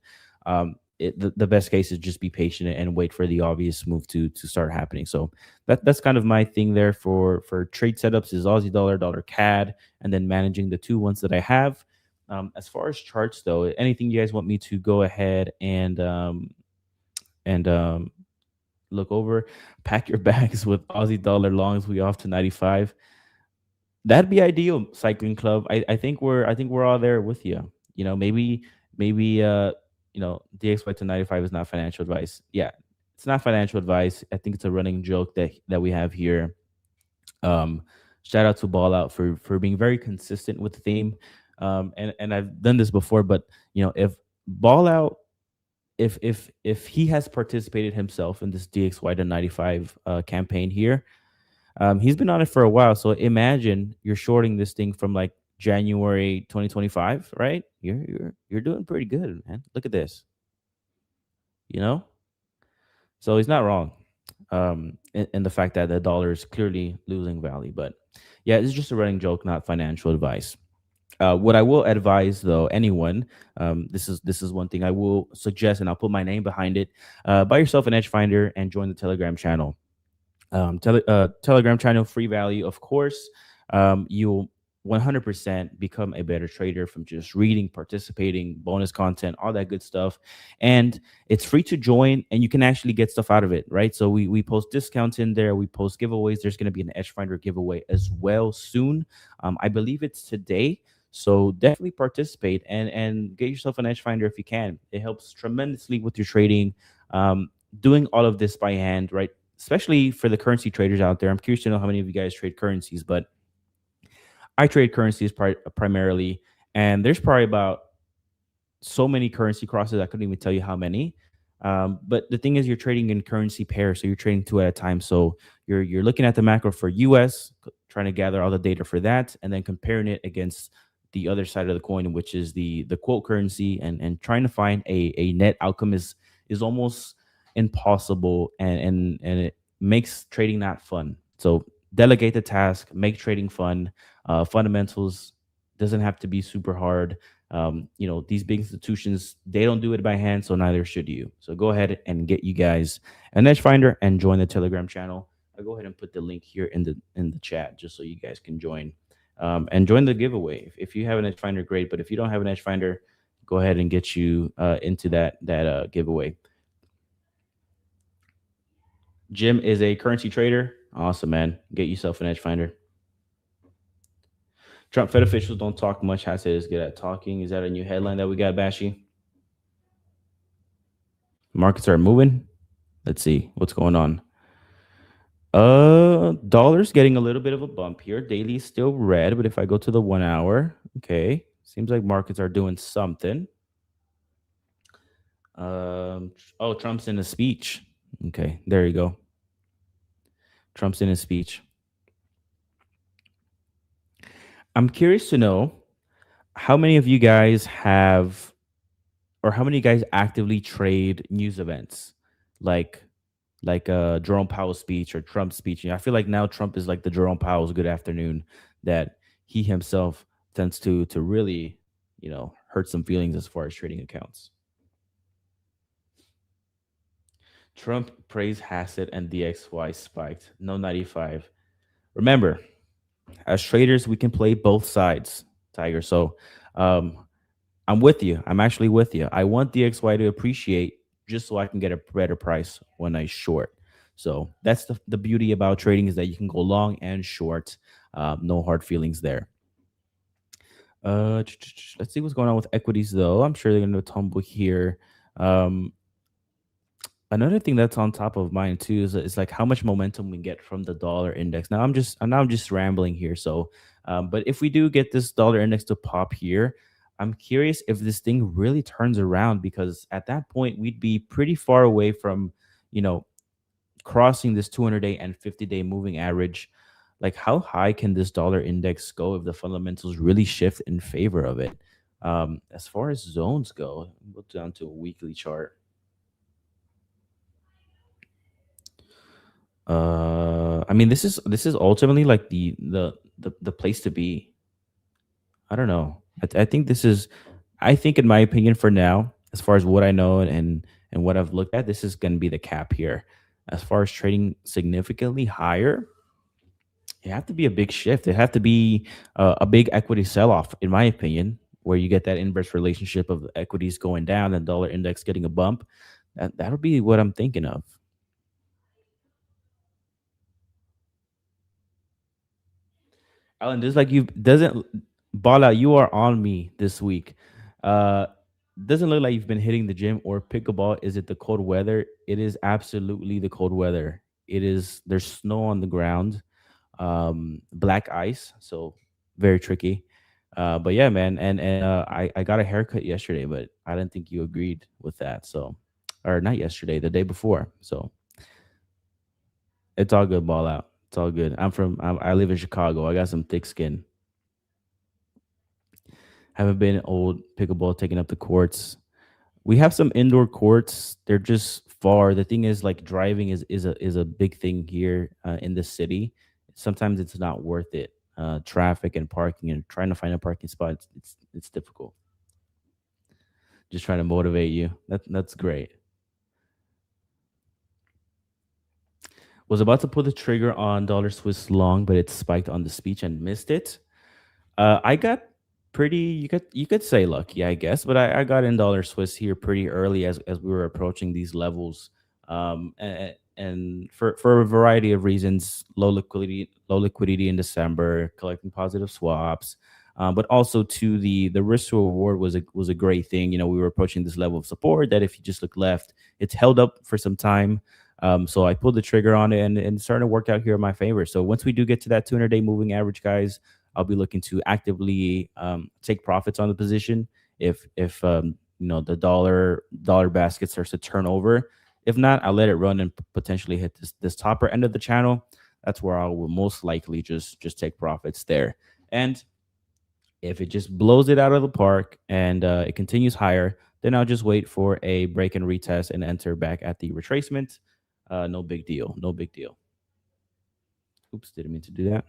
The best case is just be patient and wait for the obvious move to start happening. So that's kind of my thing there for trade setups is Aussie dollar, dollar CAD, and then managing the 2 ones that I have. As far as charts though, anything you guys want me to go ahead and look over, pack your bags with Aussie dollar longs. We off to 95. That'd be ideal, Cycling Club. I think we're all there with you. Maybe DXY to 95 is not financial advice. Yeah, it's not financial advice. I think it's a running joke that we have here. Shout out to Ball Out for being very consistent with the theme. And I've done this before, but if Ball Out, if he has participated himself in this DXY to 95 campaign here, he's been on it for a while. So imagine you're shorting this thing from like January 2025, right? You're doing pretty good, man. Look at this. So he's not wrong. In the fact that the dollar is clearly losing value, but yeah, it's just a running joke, not financial advice. What I will advise though, anyone, this is one thing I will suggest, and I'll put my name behind it. Buy yourself an EdgeFinder and join the Telegram channel. Telegram channel, free value, of course. You'll 100% become a better trader from just reading, participating, bonus content, all that good stuff. And it's free to join, and you can actually get stuff out of it, right? So we post discounts in there. We post giveaways. There's going to be an EdgeFinder giveaway as well soon. I believe it's today. So definitely participate and get yourself an EdgeFinder if you can. It helps tremendously with your trading. Doing all of this by hand, right? Especially for the currency traders out there. I'm curious to know how many of you guys trade currencies, but I trade currencies primarily, and there's probably about so many currency crosses. I couldn't even tell you how many. But the thing is, you're trading in currency pairs, so you're trading two at a time. So you're looking at the macro for US, trying to gather all the data for that, and then comparing it against the other side of the coin, which is the quote currency, and trying to find a net outcome is almost impossible, and it makes trading not fun. So delegate the task, make trading fun. Fundamentals doesn't have to be super hard. These big institutions, they don't do it by hand, so neither should you. So go ahead and get you guys an EdgeFinder and join the Telegram channel. I'll go ahead and put the link here in the chat just so you guys can join and join the giveaway. If you have an EdgeFinder, great. But if you don't have an EdgeFinder, go ahead and get you into that giveaway. Jim is a currency trader. Awesome, man. Get yourself an EdgeFinder. Trump Fed officials don't talk much. Hassett is good at talking. Is that a new headline that we got, Bashy? Markets are moving. Let's see what's going on. Dollar's getting a little bit of a bump here. Daily is still red, but if I go to the 1 hour, okay, seems like markets are doing something. Trump's in a speech. Okay, there you go. Trump's in a speech. I'm curious to know how many of you guys have, or how many guys actively trade news events like Jerome Powell's speech or Trump's speech. I feel like now Trump is like the Jerome Powell's good afternoon, that he himself tends to really, hurt some feelings as far as trading accounts. Trump praised Hassett and DXY spiked. No 95. Remember, as traders, we can play both sides, Tiger. So I'm with you. I'm actually with you. I want DXY to appreciate just so I can get a better price when I short. So that's the beauty about trading, is that you can go long and short. No hard feelings there. Let's see what's going on with equities, though. I'm sure they're going to tumble here. Another thing that's on top of mine too is like how much momentum we get from the dollar index. Now I'm just rambling here. So, but if we do get this dollar index to pop here, I'm curious if this thing really turns around, because at that point we'd be pretty far away from, crossing this 200-day and 50-day moving average. Like, how high can this dollar index go if the fundamentals really shift in favor of it? As far as zones go, go down to a weekly chart. I mean, this is ultimately like the place to be. I don't know. I think this is, I think in my opinion for now, as far as what I know and what I've looked at, this is going to be the cap here. As far as trading significantly higher, it have to be a big shift. It have to be a big equity sell-off, in my opinion, where you get that inverse relationship of equities going down and dollar index getting a bump. That'll be what I'm thinking of. Alan, just like you doesn't ball out, you are on me this week. Doesn't look like you've been hitting the gym or pickleball. Is it the cold weather? It is absolutely the cold weather. There's snow on the ground, black ice, so very tricky. But yeah, man, and I got a haircut yesterday, but I didn't think you agreed with that. So, or not yesterday, the day before. So it's all good, ball out. It's all good. I live in Chicago. I got some thick skin. Haven't been old pickleball taking up the courts. We have some indoor courts. They're just far. The thing is, like, driving is a big thing here in the city. Sometimes it's not worth it. Traffic and parking and trying to find a parking spot, it's difficult. Just trying to motivate you. That's great. Was about to pull the trigger on dollar Swiss long, but it spiked on the speech and missed it. I got pretty, you could say lucky, I guess, but I got in dollar Swiss here pretty early as we were approaching these levels. And for a variety of reasons, low liquidity in December, collecting positive swaps. But also to the risk to reward was a great thing. You know, we were approaching this level of support that if you just look left, it's held up for some time. So I pulled the trigger on it and it's starting to work out here in my favor. So once we do get to that 200-day moving average, guys, I'll be looking to actively take profits on the position if you know, the dollar basket starts to turn over. If not, I'll let it run and potentially hit this topper end of the channel. That's where I will most likely just take profits there. And if it just blows it out of the park and it continues higher, then I'll just wait for a break and retest and enter back at the retracement. No big deal. No big deal. Oops, didn't mean to do that.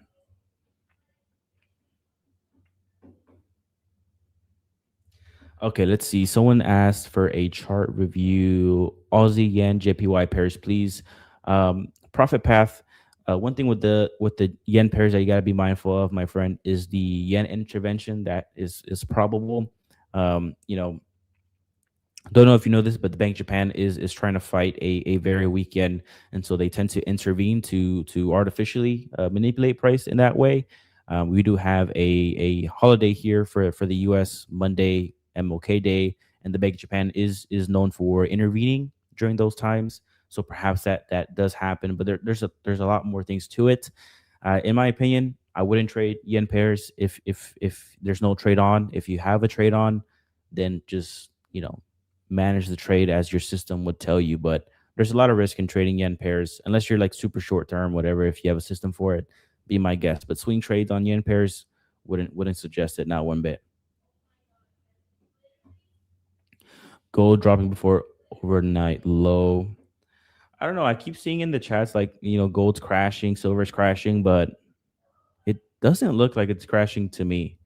Okay, let's see. Someone asked for a chart review. Aussie yen JPY pairs, please. Profit path. One thing with the yen pairs that you got to be mindful of, my friend, is the yen intervention that is probable. You know, don't know if you know this, but the Bank of Japan is trying to fight a very weak yen, and so they tend to intervene to artificially manipulate price in that way. We do have a holiday here for the U.S. Monday, MLK Day, and the Bank of Japan is known for intervening during those times. So perhaps that does happen, but there's a lot more things to it. In my opinion, I wouldn't trade yen pairs if there's no trade on. If you have a trade on, then just, you know, manage the trade as your system would tell you. But there's a lot of risk in trading yen pairs unless you're like super short term, whatever. If you have a system for it, be my guest. But swing trades on yen pairs, wouldn't suggest it, not one bit. Gold dropping before overnight low. I don't know. I keep seeing in the chats like, you know, gold's crashing, silver's crashing, but it doesn't look like it's crashing to me.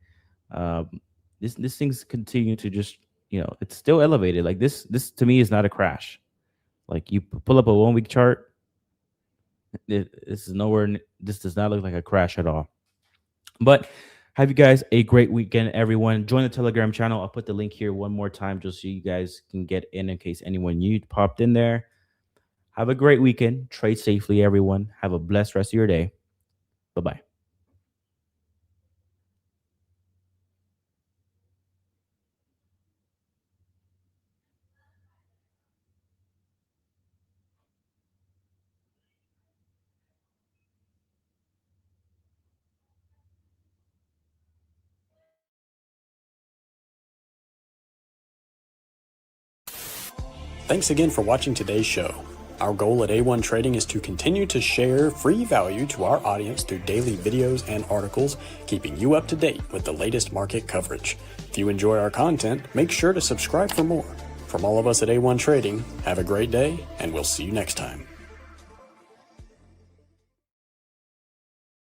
This thing's continue to just, you know, it's still elevated. Like this to me is not a crash. Like you pull up a 1 week chart, this is nowhere. This does not look like a crash at all. But have you guys a great weekend, everyone. Join the Telegram channel. I'll put the link here one more time just so you guys can get in case anyone new popped in there. Have a great weekend. Trade safely, everyone. Have a blessed rest of your day. Bye-bye. Thanks again for watching today's show. Our goal at A1 Trading is to continue to share free value to our audience through daily videos and articles, keeping you up to date with the latest market coverage. If you enjoy our content, make sure to subscribe for more. From all of us at A1 Trading, have a great day, and we'll see you next time.